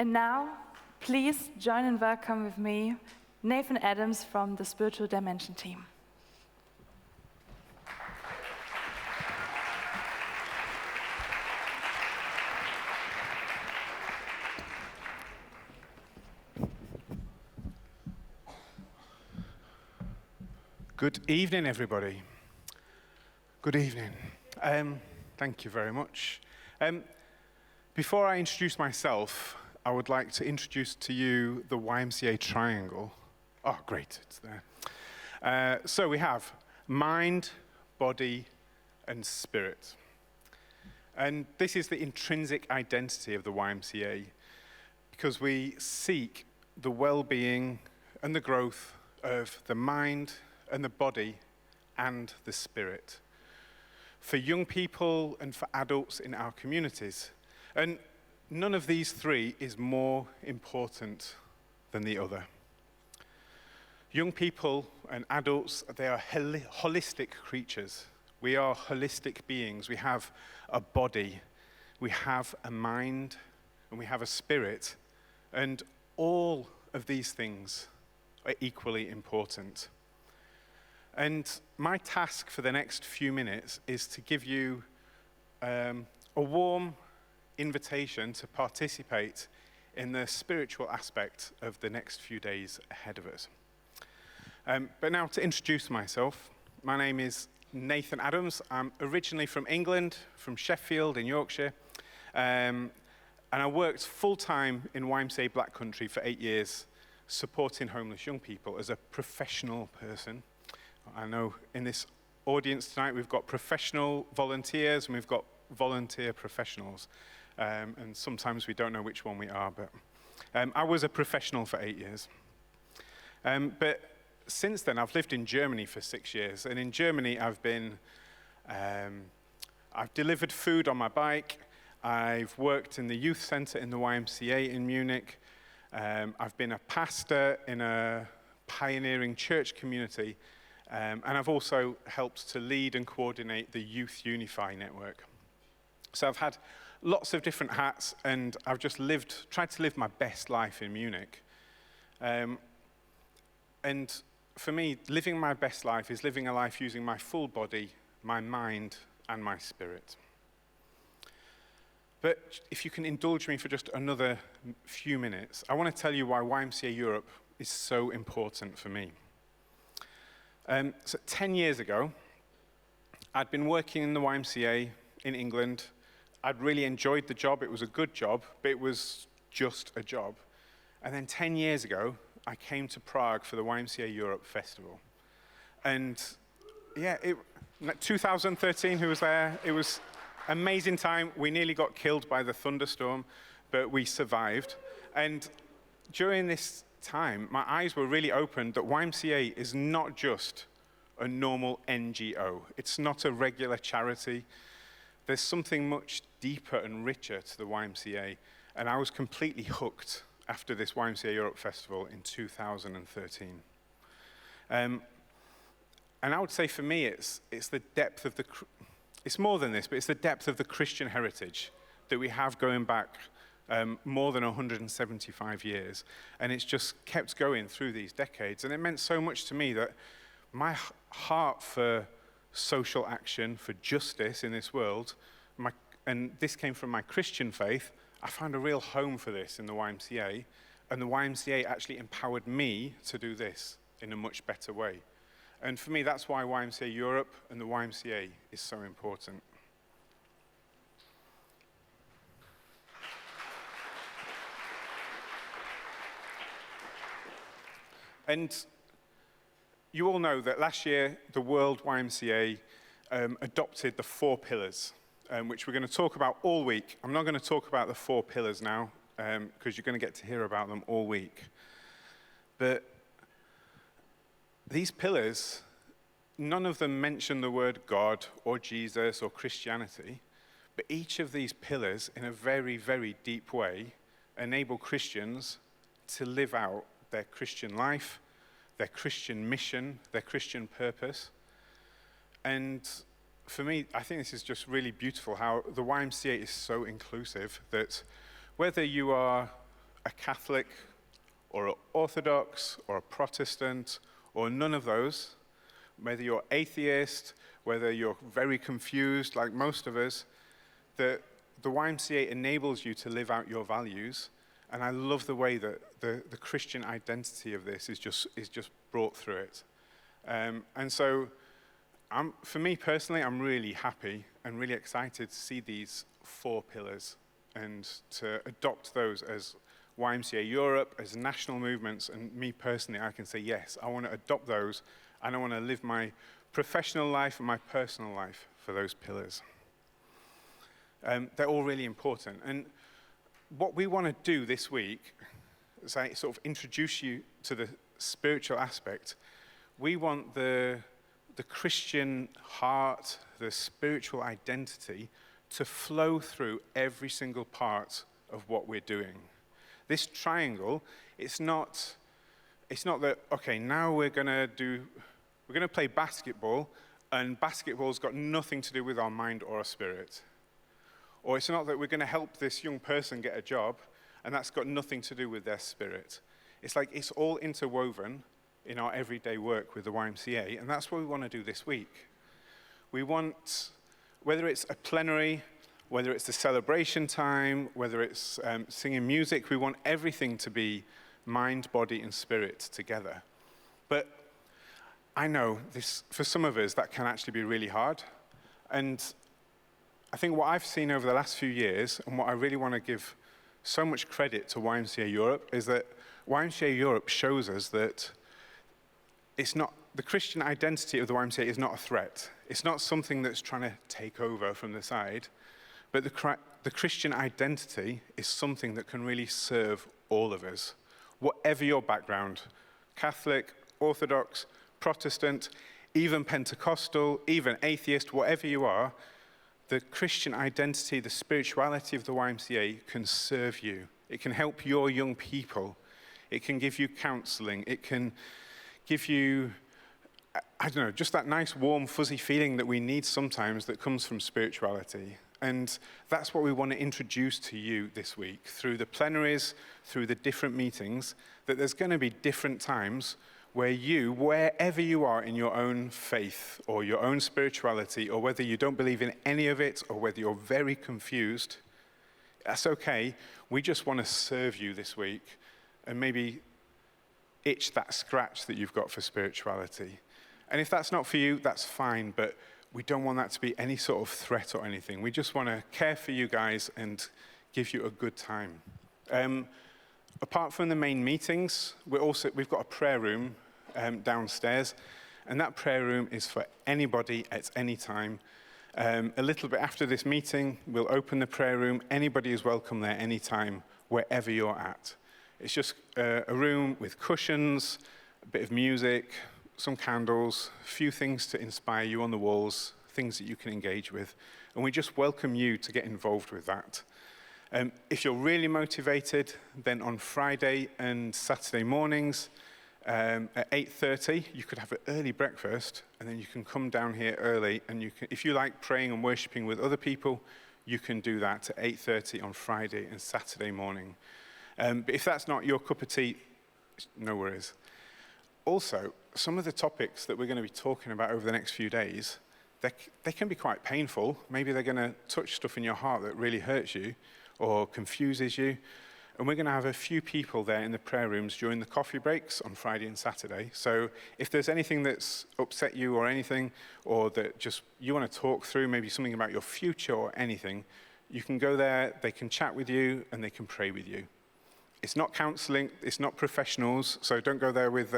And now, please join and welcome with me Nathan Adams from the Spiritual Dimension team. Good evening, everybody. Good evening. Thank you very much. Before I introduce myself, I would like to introduce to you the YMCA triangle. Oh, great, it's there. So we have mind, body, and spirit. And this is the intrinsic identity of the YMCA, because we seek the well-being and the growth of the mind and the body and the spirit for young people and for adults in our communities. And none of these three is more important than the other. Young people and adults, they are holistic creatures. We are holistic beings. We have a body, we have a mind, and we have a spirit. And all of these things are equally important. And my task for the next few minutes is to give you a warm invitation to participate in the spiritual aspect of the next few days ahead of us. But now to introduce myself, my name is Nathan Adams. I'm originally from England, from Sheffield in Yorkshire, and I worked full-time in YMCA Black Country for 8 years, supporting homeless young people as a professional person. I know in this audience tonight we've got professional volunteers and we've got volunteer professionals, and sometimes we don't know which one we are, but I was a professional for 8 years. But since then I've lived in Germany for 6 years, and in Germany I've delivered food on my bike, I've worked in the youth centre in the YMCA in Munich, I've been a pastor in a pioneering church community, and I've also helped to lead and coordinate the Youth Unify network. So I've had lots of different hats, and I've just tried to live my best life in Munich. And for me, living my best life is living a life using my full body, my mind, and my spirit. But if you can indulge me for just another few minutes, I want to tell you why YMCA Europe is so important for me. So 10 years ago, I'd been working in the YMCA in England. I'd really enjoyed the job. It was a good job, but it was just a job. And then 10 years ago, I came to Prague for the YMCA Europe Festival. And yeah, 2013, who was there? It was an amazing time. We nearly got killed by the thunderstorm, but we survived. And during this time, my eyes were really opened that YMCA is not just a normal NGO. It's not a regular charity. There's something much deeper and richer to the YMCA, and I was completely hooked after this YMCA Europe Festival in 2013. And I would say for me, it's the depth of it's more than this, but it's the depth of the Christian heritage that we have going back more than 175 years, and it's just kept going through these decades. And it meant so much to me that my heart for social action, for justice in this world, and this came from my Christian faith, I found a real home for this in the YMCA, and the YMCA actually empowered me to do this in a much better way. And for me, that's why YMCA Europe and the YMCA is so important. And you all know that last year, the World YMCA adopted the 4 pillars, which we're going to talk about all week. I'm not going to talk about the 4 pillars now, because you're going to get to hear about them all week. But these pillars, none of them mention the word God or Jesus or Christianity, but each of these pillars, in a very, very deep way, enable Christians to live out their Christian life, their Christian mission, their Christian purpose. And for me, I think this is just really beautiful how the YMCA is so inclusive that whether you are a Catholic or an Orthodox or a Protestant or none of those, whether you're atheist, whether you're very confused like most of us, the YMCA enables you to live out your values. And I love the way that the Christian identity of this is just brought through it. And so for me personally, I'm really happy and really excited to see these 4 pillars and to adopt those as YMCA Europe, as national movements. And me personally, I can say, yes, I want to adopt those, and I want to live my professional life and my personal life for those pillars. They're all really important. And what we want to do this week, as I sort of introduce you to the spiritual aspect, we want the Christian heart, the spiritual identity, to flow through every single part of what we're doing. This triangle, it's not that, okay, now we're going to play basketball, and basketball's got nothing to do with our mind or our spirit. Or it's not that we're going to help this young person get a job, and that's got nothing to do with their spirit. It's like it's all interwoven in our everyday work with the YMCA, and that's what we want to do this week. We want, whether it's a plenary, whether it's a celebration time, whether it's singing music, we want everything to be mind, body, and spirit together. But I know this, for some of us, that can actually be really hard. And I think what I've seen over the last few years, and what I really want to give so much credit to YMCA Europe, is that YMCA Europe shows us that it's not, the Christian identity of the YMCA is not a threat. It's not something that's trying to take over from the side, but the Christian identity is something that can really serve all of us. Whatever your background, Catholic, Orthodox, Protestant, even Pentecostal, even atheist, whatever you are, the Christian identity, the spirituality of the YMCA can serve you. It can help your young people. It can give you counseling. It can give you, I don't know, just that nice, warm, fuzzy feeling that we need sometimes that comes from spirituality. And that's what we want to introduce to you this week through the plenaries, through the different meetings, that there's going to be different times where you, wherever you are in your own faith or your own spirituality, or whether you don't believe in any of it, or whether you're very confused, that's okay. We just want to serve you this week and maybe itch that scratch that you've got for spirituality. And if that's not for you, that's fine, but we don't want that to be any sort of threat or anything. We just want to care for you guys and give you a good time. Apart from the main meetings, we've got a prayer room downstairs, and that prayer room is for anybody at any time. A little bit after this meeting, we'll open the prayer room. Anybody is welcome there anytime, wherever you're at. It's just a room with cushions, a bit of music, some candles, a few things to inspire you on the walls, things that you can engage with. And we just welcome you to get involved with that. If you're really motivated, then on Friday and Saturday mornings at 8:30, you could have an early breakfast, and then you can come down here early, and you can, if you like praying and worshiping with other people, you can do that at 8:30 on Friday and Saturday morning. But if that's not your cup of tea, no worries. Also, some of the topics that we're going to be talking about over the next few days, they can be quite painful. Maybe they're going to touch stuff in your heart that really hurts you or confuses you. And we're going to have a few people there in the prayer rooms during the coffee breaks on Friday and Saturday. So if there's anything that's upset you or anything, or that just you want to talk through, maybe something about your future or anything, you can go there, they can chat with you, and they can pray with you. It's not counseling, it's not professionals, so don't go there with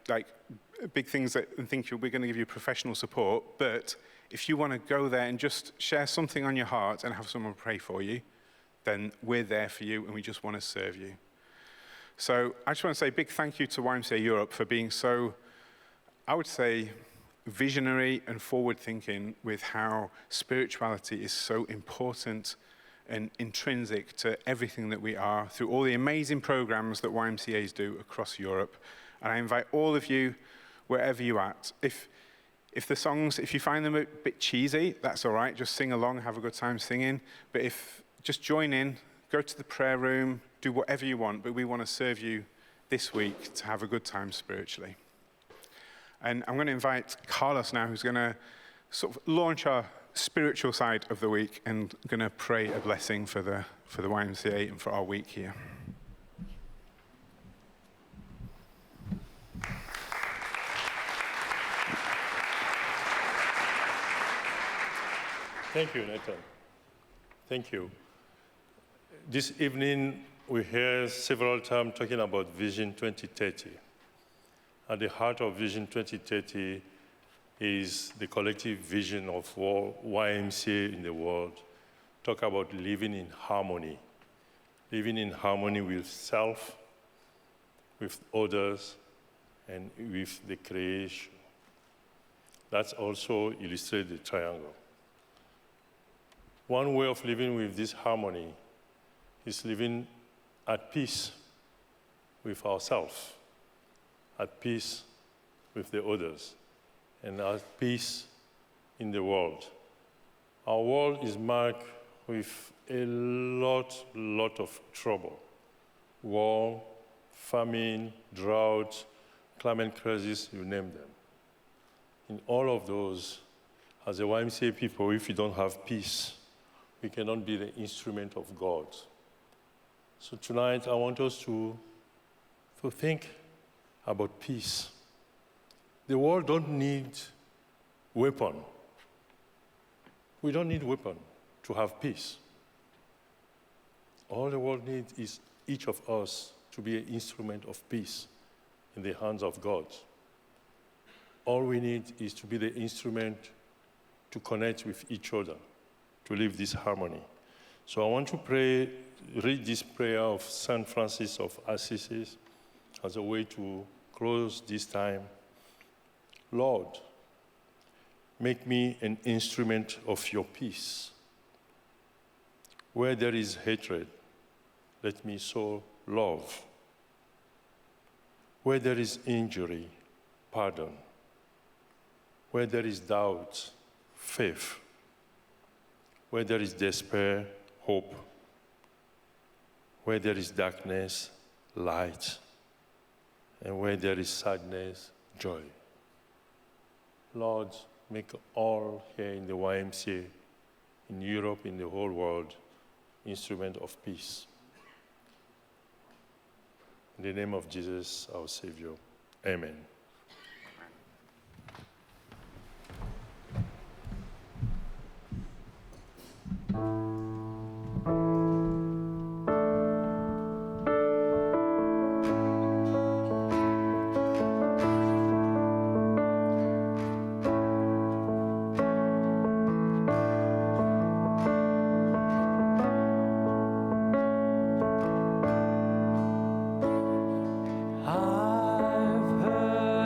like big things and think we're going to give you professional support. But if you want to go there and just share something on your heart and have someone pray for you, then we're there for you and we just want to serve you. So I just want to say a big thank you to YMCA Europe for being so, I would say, visionary and forward-thinking with how spirituality is so important and intrinsic to everything that we are, through all the amazing programs that YMCAs do across Europe. And I invite all of you, wherever you're at, if the songs, if you find them a bit cheesy, that's all right. Just sing along, have a good time singing. But just join in go to the prayer room, do whatever you want, but we want to serve you this week to have a good time spiritually. And I'm going to invite Carlos now, who's going to sort of launch our spiritual side of the week and going to pray a blessing for the YMCA and for our week here. Thank you, Nathan. Thank you. This evening, we hear several times talking about Vision 2030. At the heart of Vision 2030 is the collective vision of YMCA in the world. Talk about living in harmony with self, with others, and with the creation. That's also illustrates the triangle. One way of living with this harmony is living at peace with ourselves, at peace with the others, and at peace in the world. Our world is marked with a lot of trouble. War, famine, drought, climate crisis, you name them. In all of those, as a YMCA people, if we don't have peace, we cannot be the instrument of God. So tonight, I want us to think about peace. The world don't need weapon. We don't need weapon to have peace. All the world needs is each of us to be an instrument of peace in the hands of God. All we need is to be the instrument to connect with each other, to live this harmony. So I want to read this prayer of Saint Francis of Assisi as a way to close this time. Lord, make me an instrument of your peace. Where there is hatred, let me sow love. Where there is injury, pardon. Where there is doubt, faith. Where there is despair, hope. Where there is darkness, light. And where there is sadness, joy. Lord, make all here in the YMCA, in Europe, in the whole world, instrument of peace. In the name of Jesus, our Savior. Amen. I've heard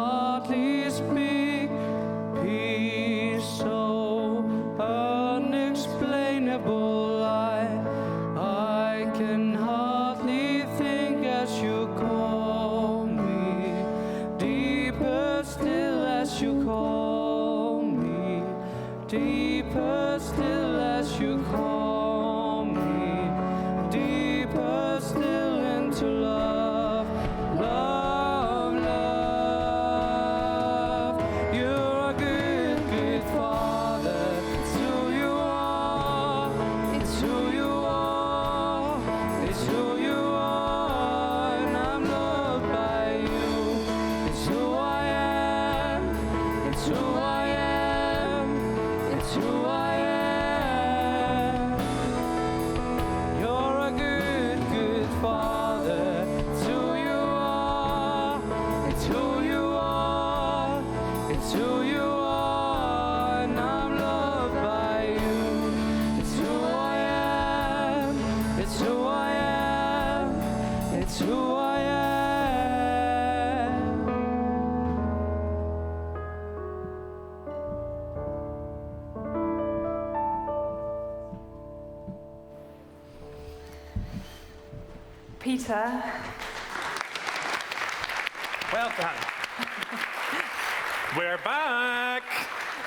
hardly speak. Peace so unexplainable. I can hardly think as you call me. Deeper still as you call me. Deeper still as you call me. Deeper still into love. Love, love. You're a good, good father. It's who you are. It's who you are. It's who you are. And I'm loved by you. It's who I am. It's who I am. It's who I am. You're a good, good father. It's who you are. It's who you are. It's who you are. And I'm loved by you. It's who I am. It's who I am. It's who I am. Peter, Well done. We're back.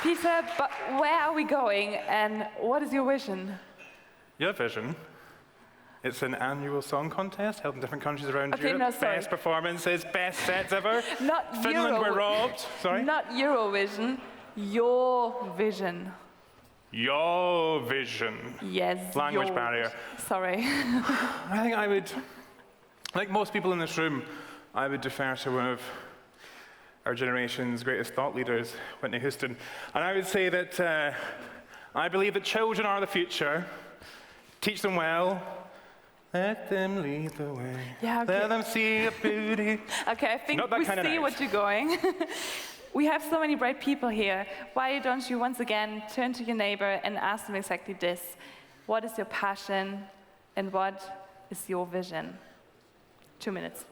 Peter, but where are we going and what is your vision? Your vision? It's an annual song contest held in different countries around Okay, Europe. no, sorry. Best performances, best sets ever. Not Finland were robbed. Sorry? Not Eurovision, your vision. Your vision. Yes. Language your- barrier. Sorry. I think I would, like most people in this room, I would defer to one of our generation's greatest thought leaders, Whitney Houston. And I would say that I believe that children are the future. Teach them well. Let them lead the way. Yeah, okay. Let them see a beauty. Okay, I think Not that we kind of see nice. what you're going. We have so many bright people here. Why don't you once again turn to your neighbor and ask them exactly this? What is your passion and what is your vision? 2 minutes.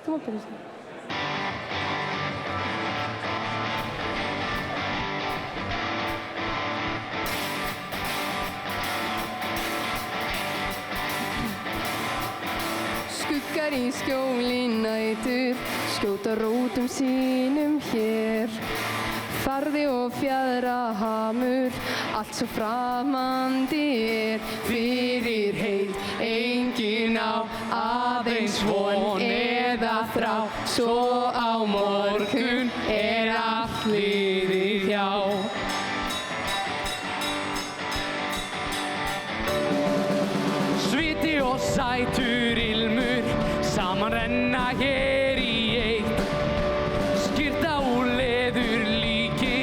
Toma pausa. Skuggar í skjólin nætur, skjóta rótum sínum hér. Farði og fjæðra hamur, allt svo framandi fyrir heit. Engin á aðeins von eða þrá, svo á morgun allt liðið hjá. Sviti og sætur ilmur, saman renna hér í eitt. Skyrta úr leður líki,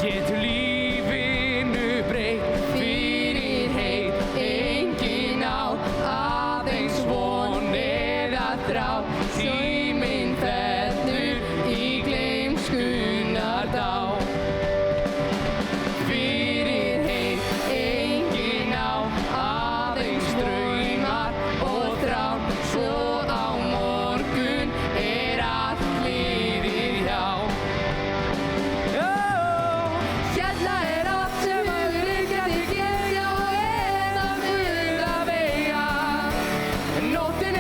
getur lífinu breytt. Fyrir heit, engin á aðeins von eða þrá. Síminn fellur í gleymskunnar dá. Fyrir heit, engin á aðeins draumar og þrár. Svo á morgun allt liðið hjá. Hérna allt sem aðrir gæti gera eða muna vega. Nóttin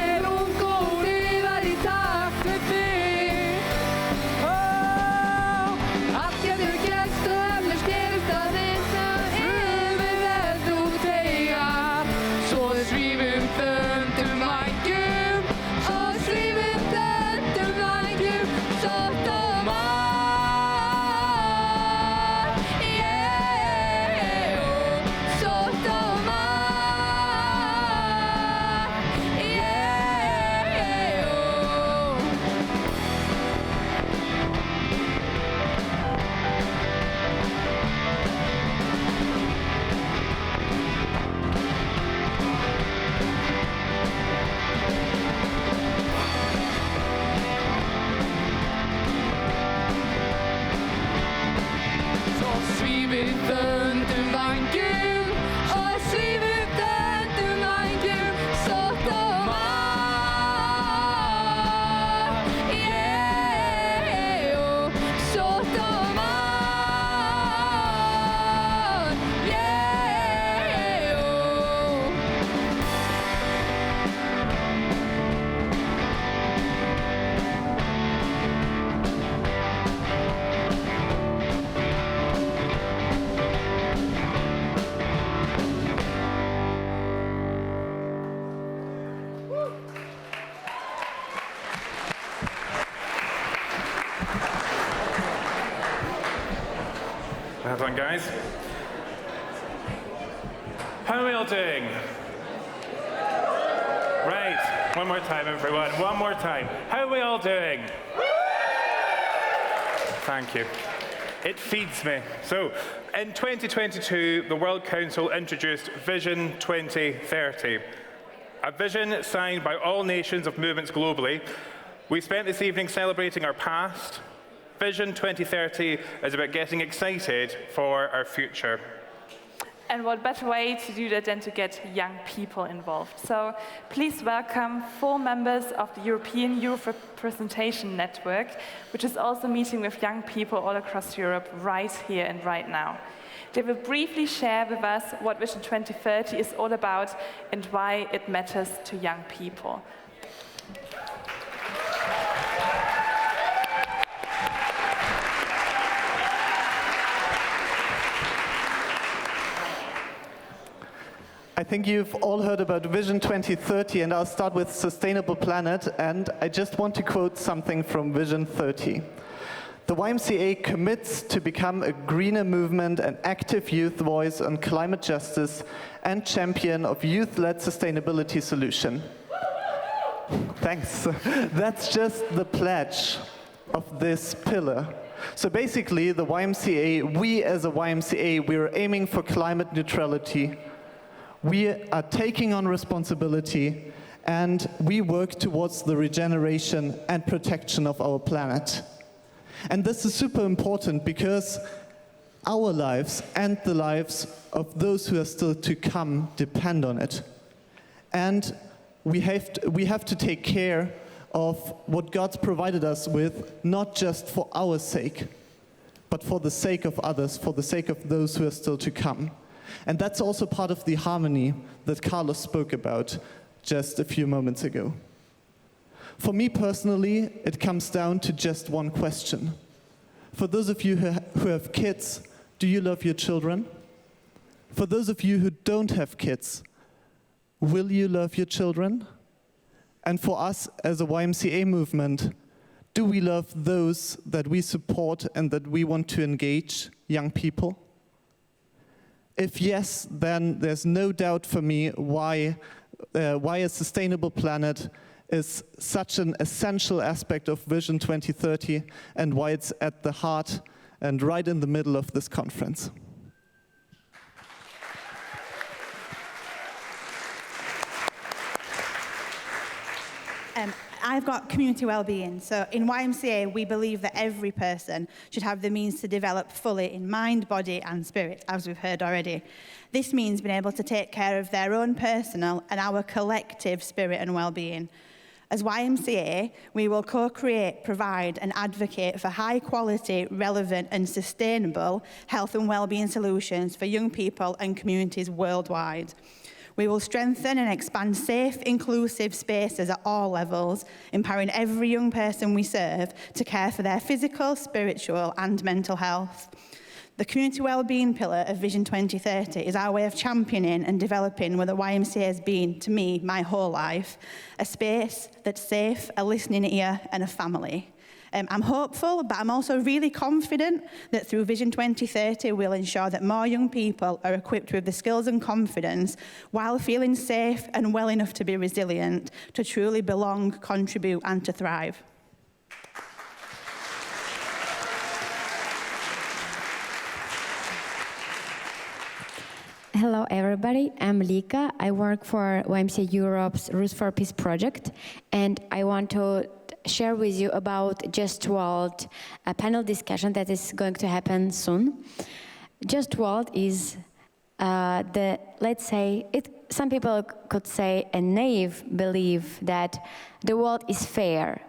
Have fun, guys. How are we all doing? Right, one more time, everyone. One more time. How are we all doing? Thank you. It feeds me. So, in 2022, the World Council introduced Vision 2030, a vision signed by all nations of movements globally. We spent this evening celebrating our past. Vision 2030 is about getting excited for our future. And what better way to do that than to get young people involved? So please welcome 4 members of the European Youth Representation Network, which is also meeting with young people all across Europe right here and right now. They will briefly share with us what Vision 2030 is all about and why it matters to young people. I think you've all heard about Vision 2030, and I'll start with Sustainable Planet, and I just want to quote something from Vision 30. The YMCA commits to become a greener movement, an active youth voice on climate justice, and champion of youth-led sustainability solution. Thanks. That's just the pledge of this pillar. So basically, the YMCA, we as a YMCA, we're aiming for climate neutrality. We are taking on responsibility, and we work towards the regeneration and protection of our planet. And this is super important because our lives and the lives of those who are still to come depend on it. And we have to take care of what God's provided us with, not just for our sake, but for the sake of others, for the sake of those who are still to come. And that's also part of the harmony that Carlos spoke about just a few moments ago. For me personally, it comes down to just one question. For those of you who have kids, do you love your children? For those of you who don't have kids, will you love your children? And for us as a YMCA movement, do we love those that we support and that we want to engage, young people? If yes, then there's no doubt for me why a sustainable planet is such an essential aspect of Vision 2030 and why it's at the heart and right in the middle of this conference. I've got community well-being. So in YMCA, we believe that every person should have the means to develop fully in mind, body and spirit, as we've heard already. This means being able to take care of their own personal and our collective spirit and well-being. As YMCA, we will co-create, provide and advocate for high-quality, relevant and sustainable health and well-being solutions for young people and communities worldwide. We will strengthen and expand safe, inclusive spaces at all levels, empowering every young person we serve to care for their physical, spiritual and mental health. The community wellbeing pillar of Vision 2030 is our way of championing and developing what the YMCA has been, to me, my whole life, a space that's safe, a listening ear and a family. I'm hopeful, but I'm also really confident that through Vision 2030, we'll ensure that more young people are equipped with the skills and confidence while feeling safe and well enough to be resilient, to truly belong, contribute, and to thrive. Hello, everybody. I'm Lika. I work for YMCA Europe's Roots for Peace project, and I want to share with you about Just World, a panel discussion that is going to happen soon. Just World is let's say, some people could say a naive belief that the world is fair.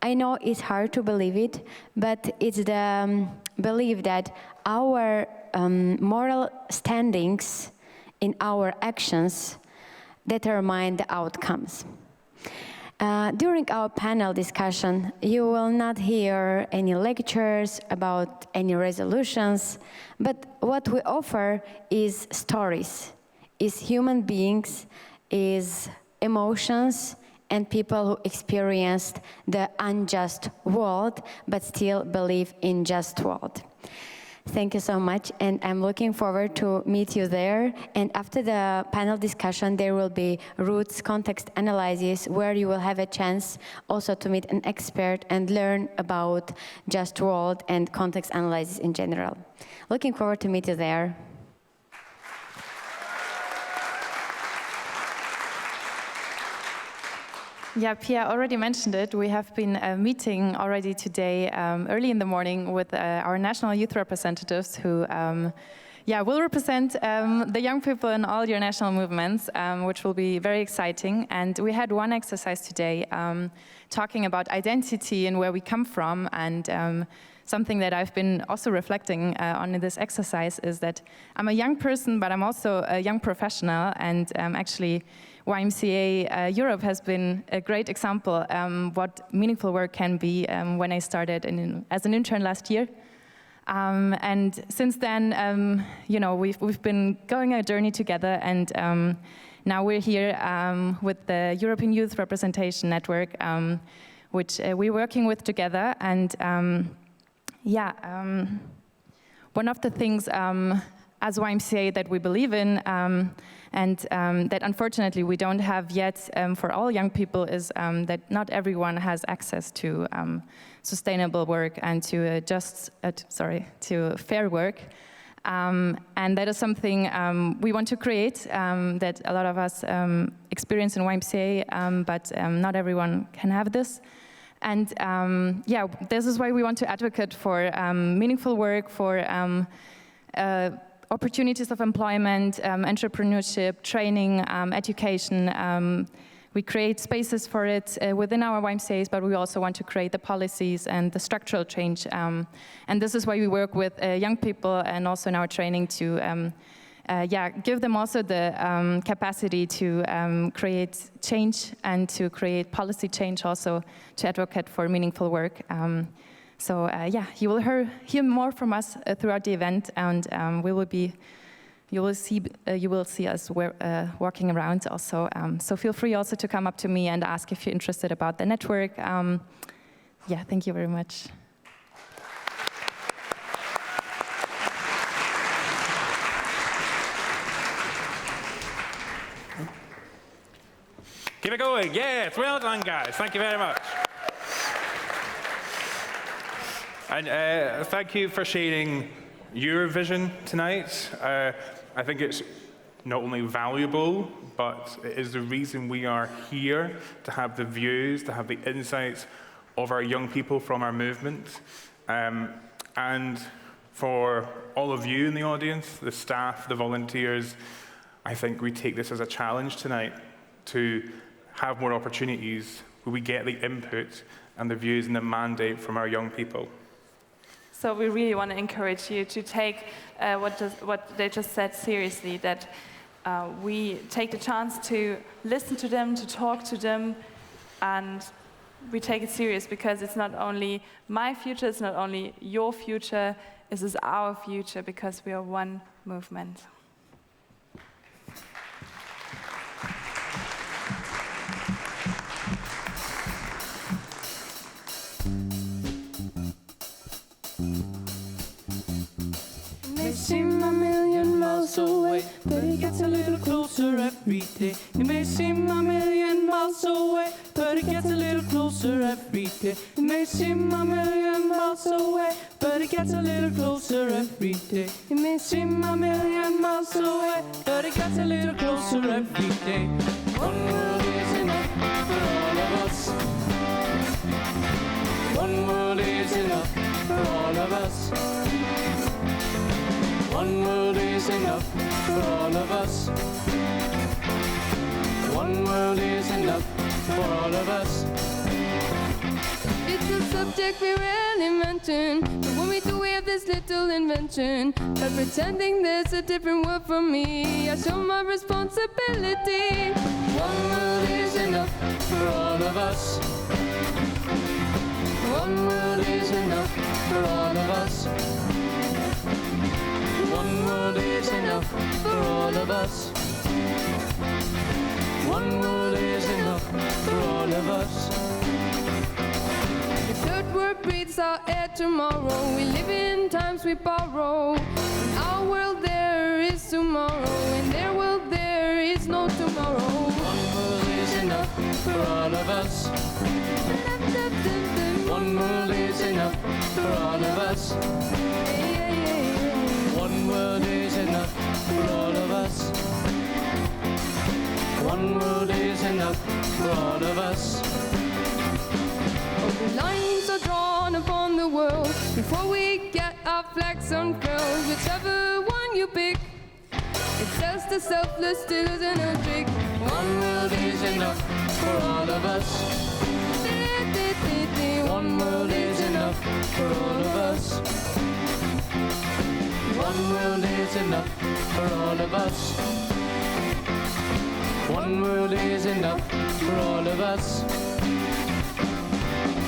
I know it's hard to believe it, but it's the belief that our moral standings in our actions determine the outcomes. During our panel discussion, you will not hear any lectures about any resolutions, but what we offer is stories, is human beings, is emotions, and people who experienced the unjust world, but still believe in just world. Thank you so much, and I'm looking forward to meet you there. And after the panel discussion, there will be roots context analysis, where you will have a chance also to meet an expert and learn about just world and context analysis in general. Looking forward to meet you there. Yeah, Pia already mentioned it. We have been meeting already today early in the morning with our national youth representatives who will represent the young people in all your national movements, which will be very exciting. And we had one exercise today talking about identity and where we come from. And something that I've been also reflecting on in this exercise is that I'm a young person, but I'm also a young professional. And actually, YMCA Europe has been a great example what meaningful work can be when I started as an intern last year. And since then, we've been going a journey together, and now we're here with the European Youth Representation Network, which we're working with together. And one of the things as YMCA that we believe in, and that unfortunately we don't have yet for all young people, is that not everyone has access to sustainable work and to to fair work. And that is something we want to create, that a lot of us experience in YMCA, but not everyone can have this. And this is why we want to advocate for meaningful work, for opportunities of employment, entrepreneurship, training, education. We create spaces for it within our YMCAs, but we also want to create the policies and the structural change. And this is why we work with young people and also in our training to give them also the capacity to create change and to create policy change, also to advocate for meaningful work. You will hear more from us throughout the event, and you will see us walking around also. So feel free also to come up to me and ask if you're interested about the network. Thank you very much. Keep it going. Yes, well done, guys. Thank you very much. And thank you for sharing your vision tonight. I think it's not only valuable, but it is the reason we are here, to have the views, to have the insights of our young people from our movement. And for all of you in the audience, the staff, the volunteers, I think we take this as a challenge tonight to have more opportunities where we get the input and the views and the mandate from our young people. So we really want to encourage you to take what they just said seriously, that we take the chance to listen to them, to talk to them, and we take it serious, because it's not only my future, it's not only your future, this is our future, because we are one movement. May seem a million miles away, but it gets a little closer every day. It may seem a million miles away, but it gets a little closer every day. It may seem a million miles away, but it gets a little closer every day. It may seem a million miles away, but it gets a little closer every day. One world is enough for all of us. One world is enough for all of us. One world is enough for all of us. One world is enough for all of us. It's a subject we rarely mention, but when we do, we have this little invention of pretending there's a different word for me. I show my responsibility. One world is enough for all of us. One world is enough for all of us. One world is enough for all of us. One world is enough for all of us. The third word breathes our air tomorrow. We live in times we borrow. In our world there is tomorrow. In their world there is no tomorrow. One world is enough for all of us. One world is enough for all of us. One world is enough for all of us. One world is enough for all of us. The lines are drawn upon the world before we get our flags unfurled. Whichever one you pick, it's just a selfless delusional trick. One world is enough for all of us. One world is enough for all of us. One world is enough for all of us. One world is enough for all of us.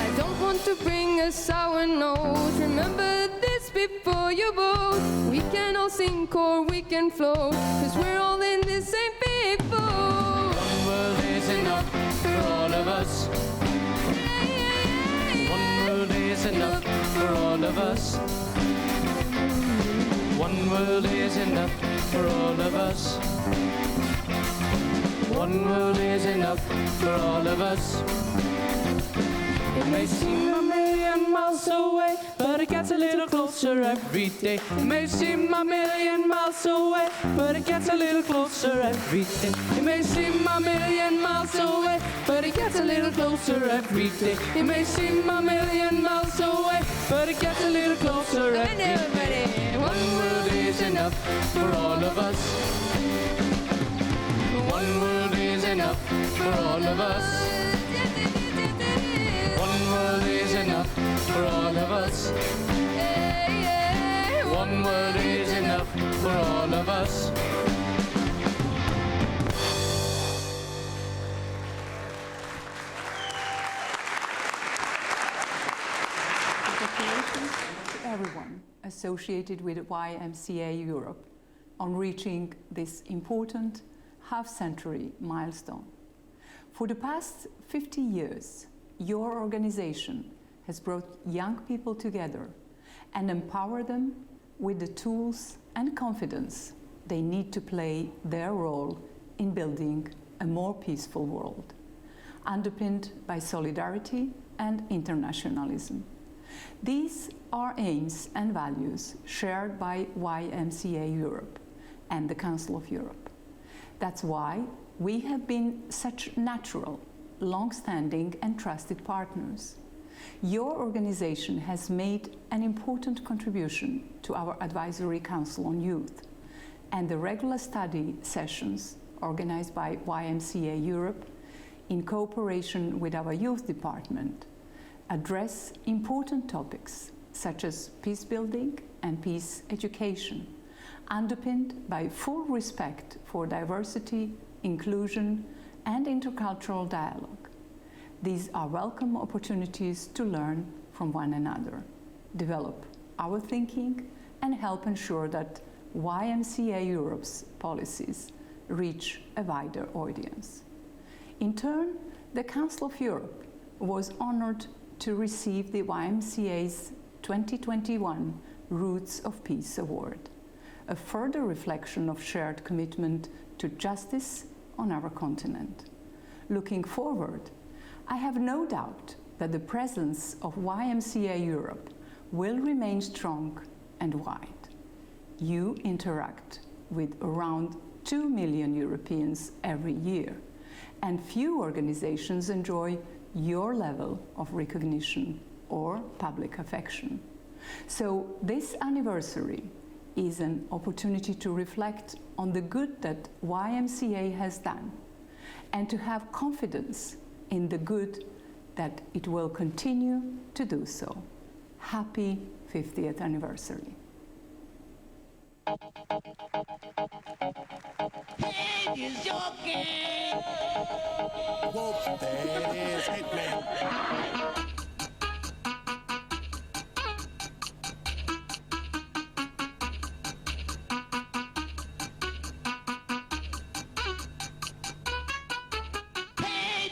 I don't want to bring a sour note. Remember this before you vote. We can all sink or we can float, 'cause we're all in the same big boat. One world is enough for all of us. One world is enough for all of us. One world is enough for all of us. One world is enough for all of us. It may seem a million miles away, but it gets a little closer every day. It may seem a million miles away, but it gets a little closer every day. It may seem a million miles away, but it gets a little closer every day. It may seem a million miles away, but it gets a little closer every day. One world is enough for all of us. One world is enough for all of us. One world is enough for all of us. One world is enough for all of us. Congratulations to everyone associated with YMCA Europe on reaching this important half-century milestone. For the past 50 years, your organization has brought young people together and empowered them with the tools and confidence they need to play their role in building a more peaceful world, underpinned by solidarity and internationalism. These are aims and values shared by YMCA Europe and the Council of Europe. That's why we have been such natural, long-standing and trusted partners. Your organization has made an important contribution to our Advisory Council on Youth, and the regular study sessions organized by YMCA Europe in cooperation with our youth department address important topics such as peace building and peace education, underpinned by full respect for diversity, inclusion, and intercultural dialogue. These are welcome opportunities to learn from one another, develop our thinking, and help ensure that YMCA Europe's policies reach a wider audience. In turn, the Council of Europe was honored to receive the YMCA's 2021 Roots of Peace Award, a further reflection of shared commitment to justice on our continent. Looking forward, I have no doubt that the presence of YMCA Europe will remain strong and wide. You interact with around 2 million Europeans every year, and few organizations enjoy your level of recognition or public affection. So this anniversary is an opportunity to reflect on the good that YMCA has done and to have confidence in the good that it will continue to do so. Happy 50th anniversary. Hey, is your game. Whoop, there it is, Hitman.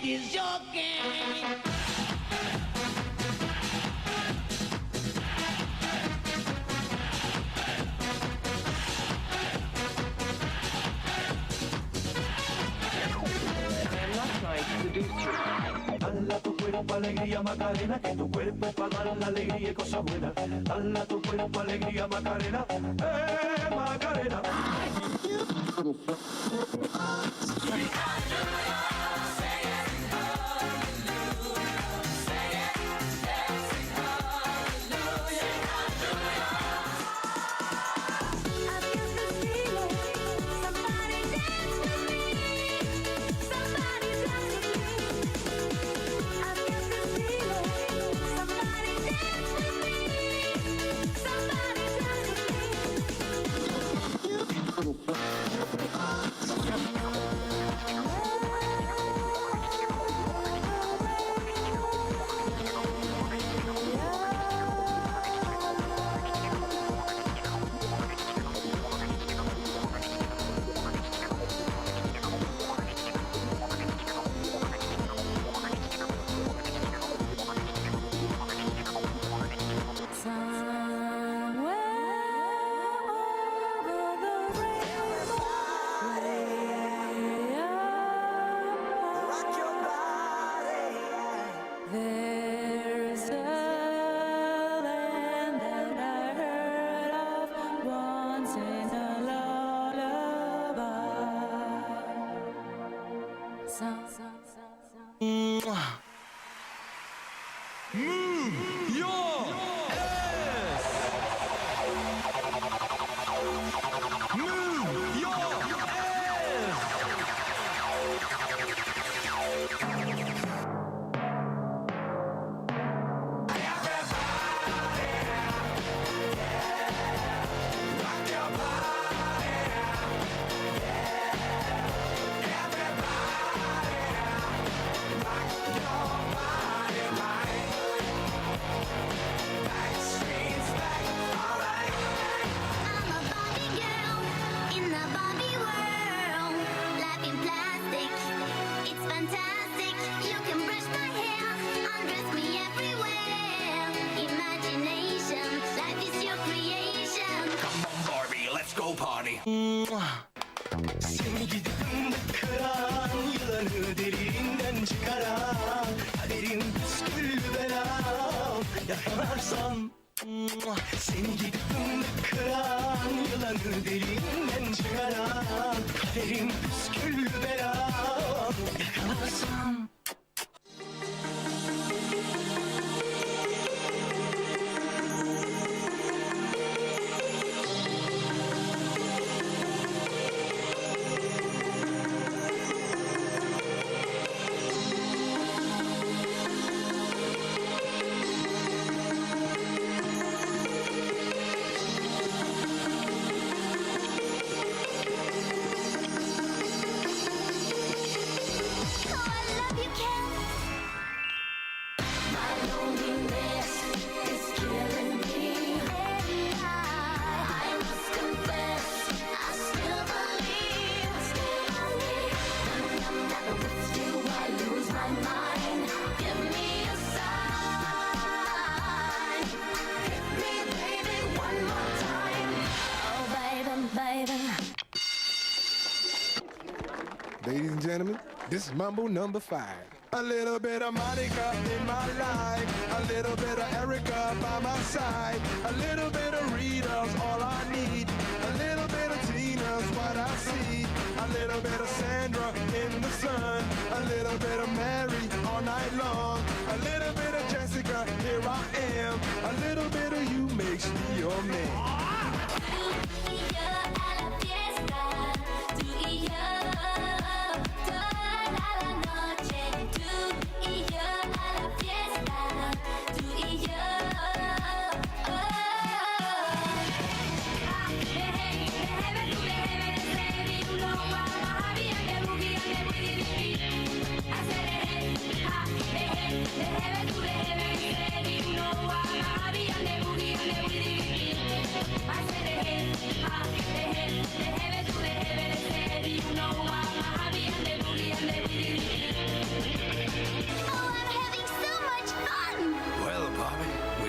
Is your game. cuerpo alegría Macarena, que tu cuerpo es para dar la alegría y cosas buenas. Dale a tu cuerpo alegría Macarena, Macarena. Seni gidip kıran yılanı derinden çıkaran kaderim püsküllü belam yakalarsam. Seni gidip kıran yılanı derinden çıkaran kaderim püsküllü belam yakalarsam. Ladies and gentlemen, this is Mambo number 5. A little bit of Monica in my life, a little bit of Erica by my side, a little bit of Rita's all I need, a little bit of Tina's what I see, a little bit of Sandra in the sun, a little bit of Mary all night long, a little bit of Jessica, here I am, a little bit of you makes me your man.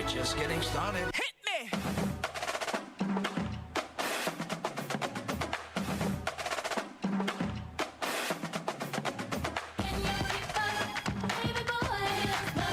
Just getting started. Hit me! Baby boy,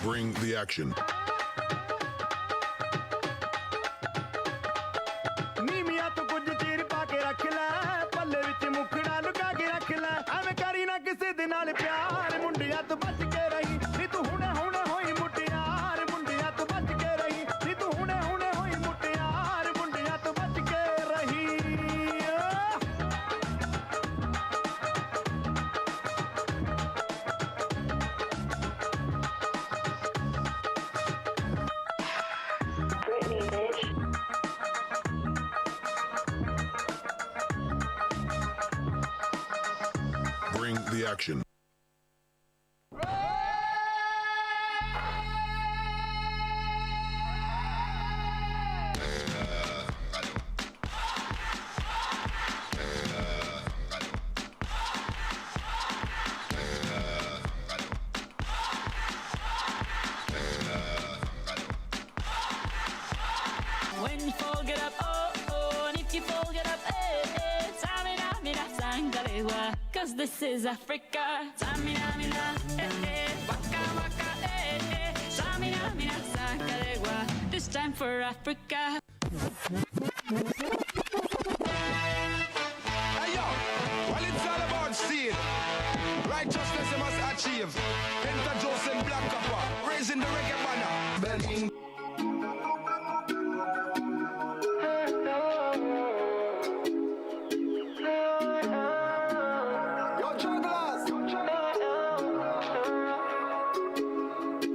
Bring the action. Bring the action. When you fall, get up, oh, oh, and if you fall, get up, eh, eh. Tamina, mina, sangalewa, 'cause this is Africa. Tamina, mina, eh, eh, waka, waka, eh, eh. Tamina, mina, sangalewa, this time for Africa. Hey yo, well it's all about steel. Righteousness you must achieve. Enter Joseph Black Copper, raising the reggae banner. Bending.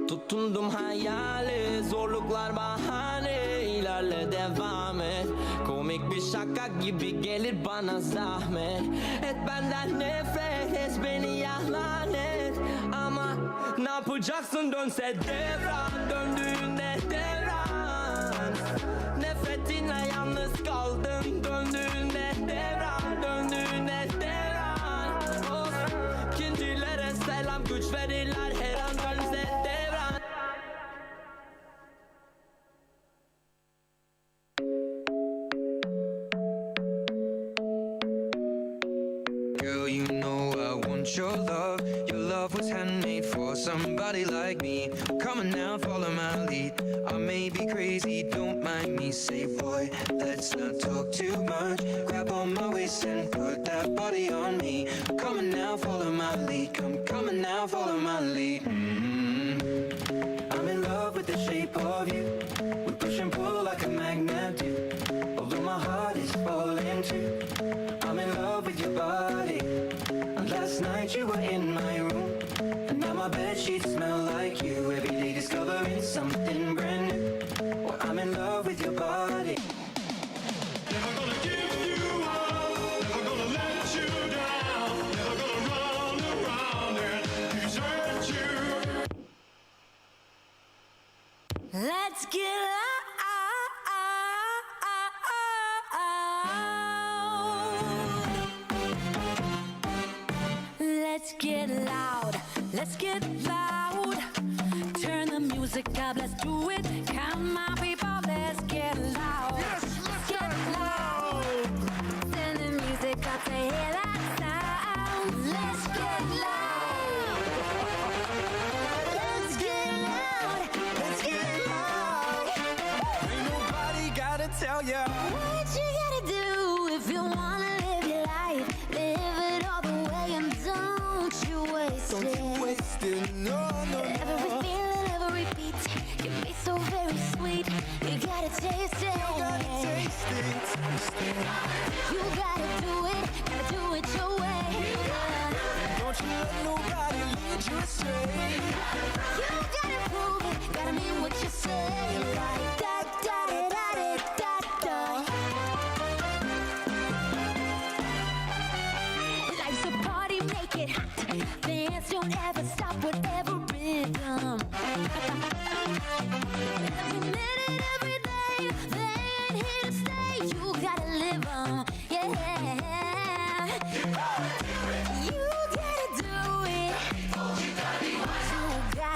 Tutundum hayali, zorluklar bahane, ilerle devam et. Komik bir şaka gibi gelir bana zahmet. Et benden nefret, et beni yalan et. Ama ne yapacaksın dönse devran, döndüğünde devran. Nefretinle yalnız kaldım, döndüğünde devran, döndüğünde devran. Of, ikincilere selam, güç verirler her an dönse devran. Girl, you know I want your love. Your love was handmade for somebody like me. Come on now, follow my lead. I may be crazy, don't mind me. Say, boy, let's not talk too much. Grab on my waist and put that body on me. Come on now, follow my lead. Come on now, follow my lead. I'm in love with the shape of you. We push and pull like a magnet do. Although my heart is falling too. I'm in love with your body. And last night you were in my room. And now my bedsheets smell like you. Every day discovering something brand new. Well, I'm in love with your body. Never gonna give you up, never gonna let you down, never gonna run around and desert you. Let's get loud. Let's get loud. Let's get loud. Turn the music up. Let's do it. Come on, people. Let's get loud. Yes, let's get loud. Turn the music up to hear that sound. Let's get loud. Let's get loud. Let's get loud. Ain't nobody gotta tell ya what you gotta do if you wanna live your life. Live it all the way and don't you waste it. Don't you waste it, no, no, no. Every feeling, every beat can be so very sweet. You gotta taste it. You gotta taste it, taste it. You gotta do it your way. Don't you let nobody lead you astray. You gotta prove it, gotta mean what you say. Like da da da da da da. Life's a party, make it hot. Dance, don't ever stop, whatever rhythm. Every minute, every day, they ain't here to stay. You gotta live 'em, yeah. You gotta do it. You gotta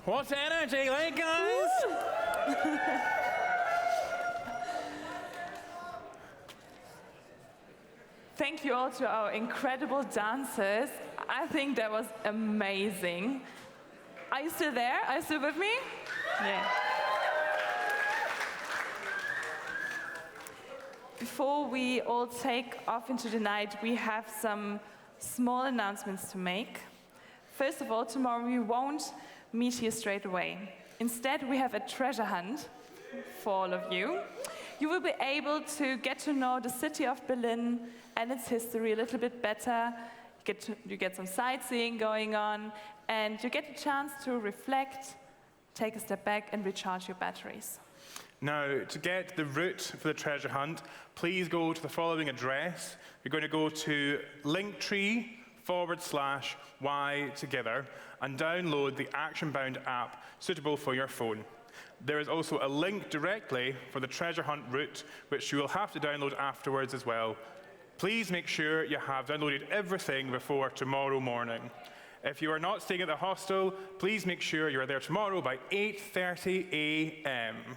What energy, like, guys? Thank you all to our incredible dancers. I think that was amazing. Are you still there? Are you still with me? Yeah. Before we all take off into the night, we have some small announcements to make. First of all, tomorrow we won't meet here straight away. Instead, we have a treasure hunt for all of you. You will be able to get to know the city of Berlin and its history a little bit better. You get some sightseeing going on, and you get a chance to reflect, take a step back, and recharge your batteries. Now, to get the route for the treasure hunt, please go to the following address. You're going to go to linktree/Y2Gether and download the Action-Bound app suitable for your phone. There is also a link directly for the treasure hunt route, which you will have to download afterwards as well. Please make sure you have downloaded everything before tomorrow morning. If you are not staying at the hostel, please make sure you are there tomorrow by 8:30 a.m.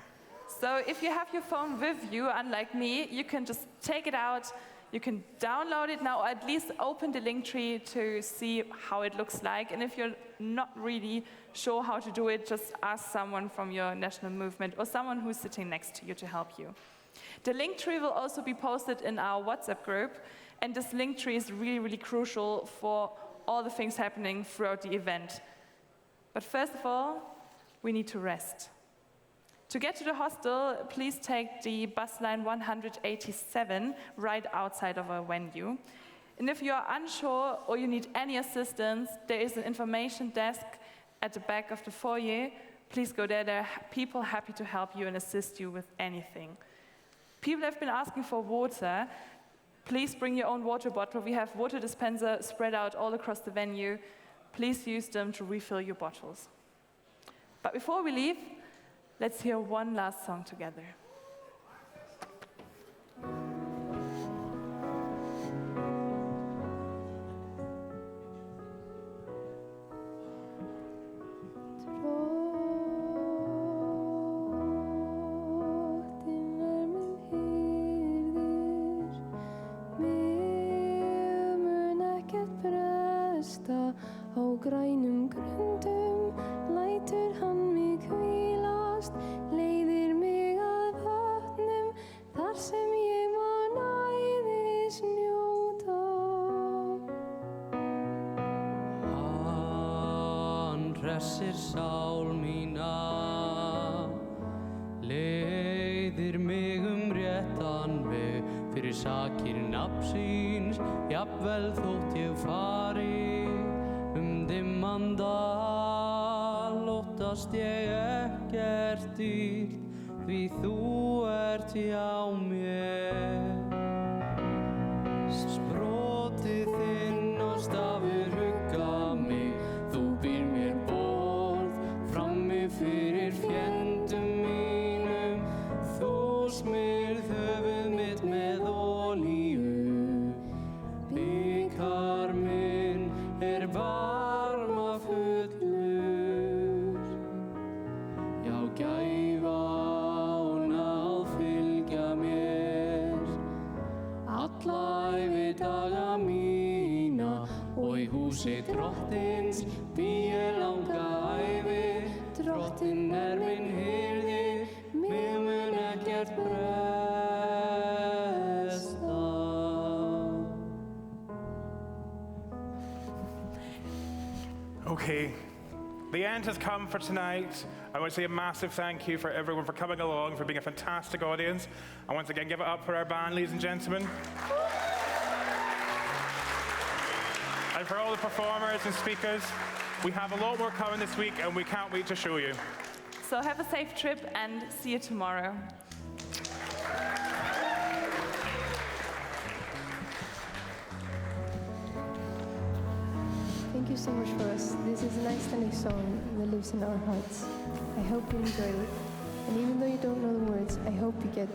So if you have your phone with you, unlike me, you can just take it out, you can download it now, or at least open the Linktree to see how it looks like. And if you're not really sure how to do it, just ask someone from your national movement or someone who's sitting next to you to help you. The Linktree will also be posted in our WhatsApp group, and this Linktree is really, really crucial for all the things happening throughout the event. But first of all, we need to rest. To get to the hostel, please take the bus line 187 right outside of our venue. And if you are unsure or you need any assistance, there is an information desk at the back of the foyer. Please go there. There are people happy to help you and assist you with anything. People have been asking for water. Please bring your own water bottle. We have water dispensers spread out all across the venue. Please use them to refill your bottles. But before we leave, let's hear one last song together. Á grænum grundum lætur hann mig hvílast, leiðir mig að vötnum þar sem ég má næðis njóta. Hann hressir sál mína, leiðir mig réttan veg fyrir sakir nafnsins, jafnvel þótt ég fari dimman dal, óttast ég ekkert dýrt, því þú ert hjá mér. Sprotið þinn og stafur hugga mig, þú býr mér borð frammi fyrir fjendum mínum, þú smyrð höfuð mitt með olíu, bikar minn varma fullur. Já, gæfa og náð fylgja mér alla ævidaga mína, og í húsi drottins bý ég langa ævi. Drottinn minn hirði, mig mun ekkert bresta. Okay, the end has come for tonight. I want to say a massive thank you for everyone for coming along, for being a fantastic audience. And once again, give it up for our band, ladies and gentlemen. And for all the performers and speakers, we have a lot more coming this week, and we can't wait to show you. So have a safe trip and see you tomorrow. Thank you so much for us. This is an Icelandic song that lives in our hearts. I hope you enjoy it. And even though you don't know the words, I hope you get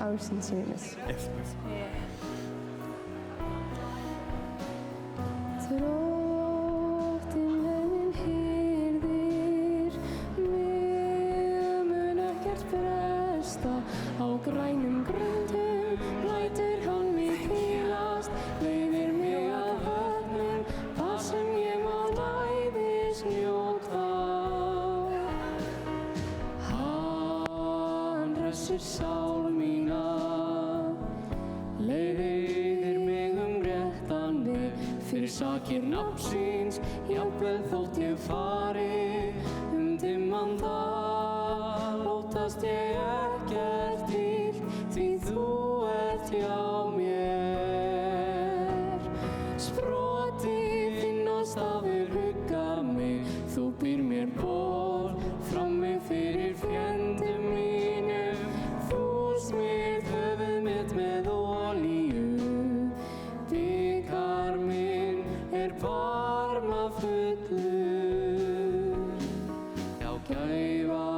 our sincereness. Yes, please. Yeah. Drottinn minn hirðir kjósir sál mína. Leiðir mig réttan veg fyrir sakir nafnsins, jafnvel þótt ég fari dimman dal. Óttast ég ekkert illt, því þú ert hjá mér. Sproti þinn og stafir hugga mig, þú býr mér ból frammi fyrir fjendum mínum. Þú smyrð höfuð mitt með olíu, bikar minn barmafullur. Já, gæfa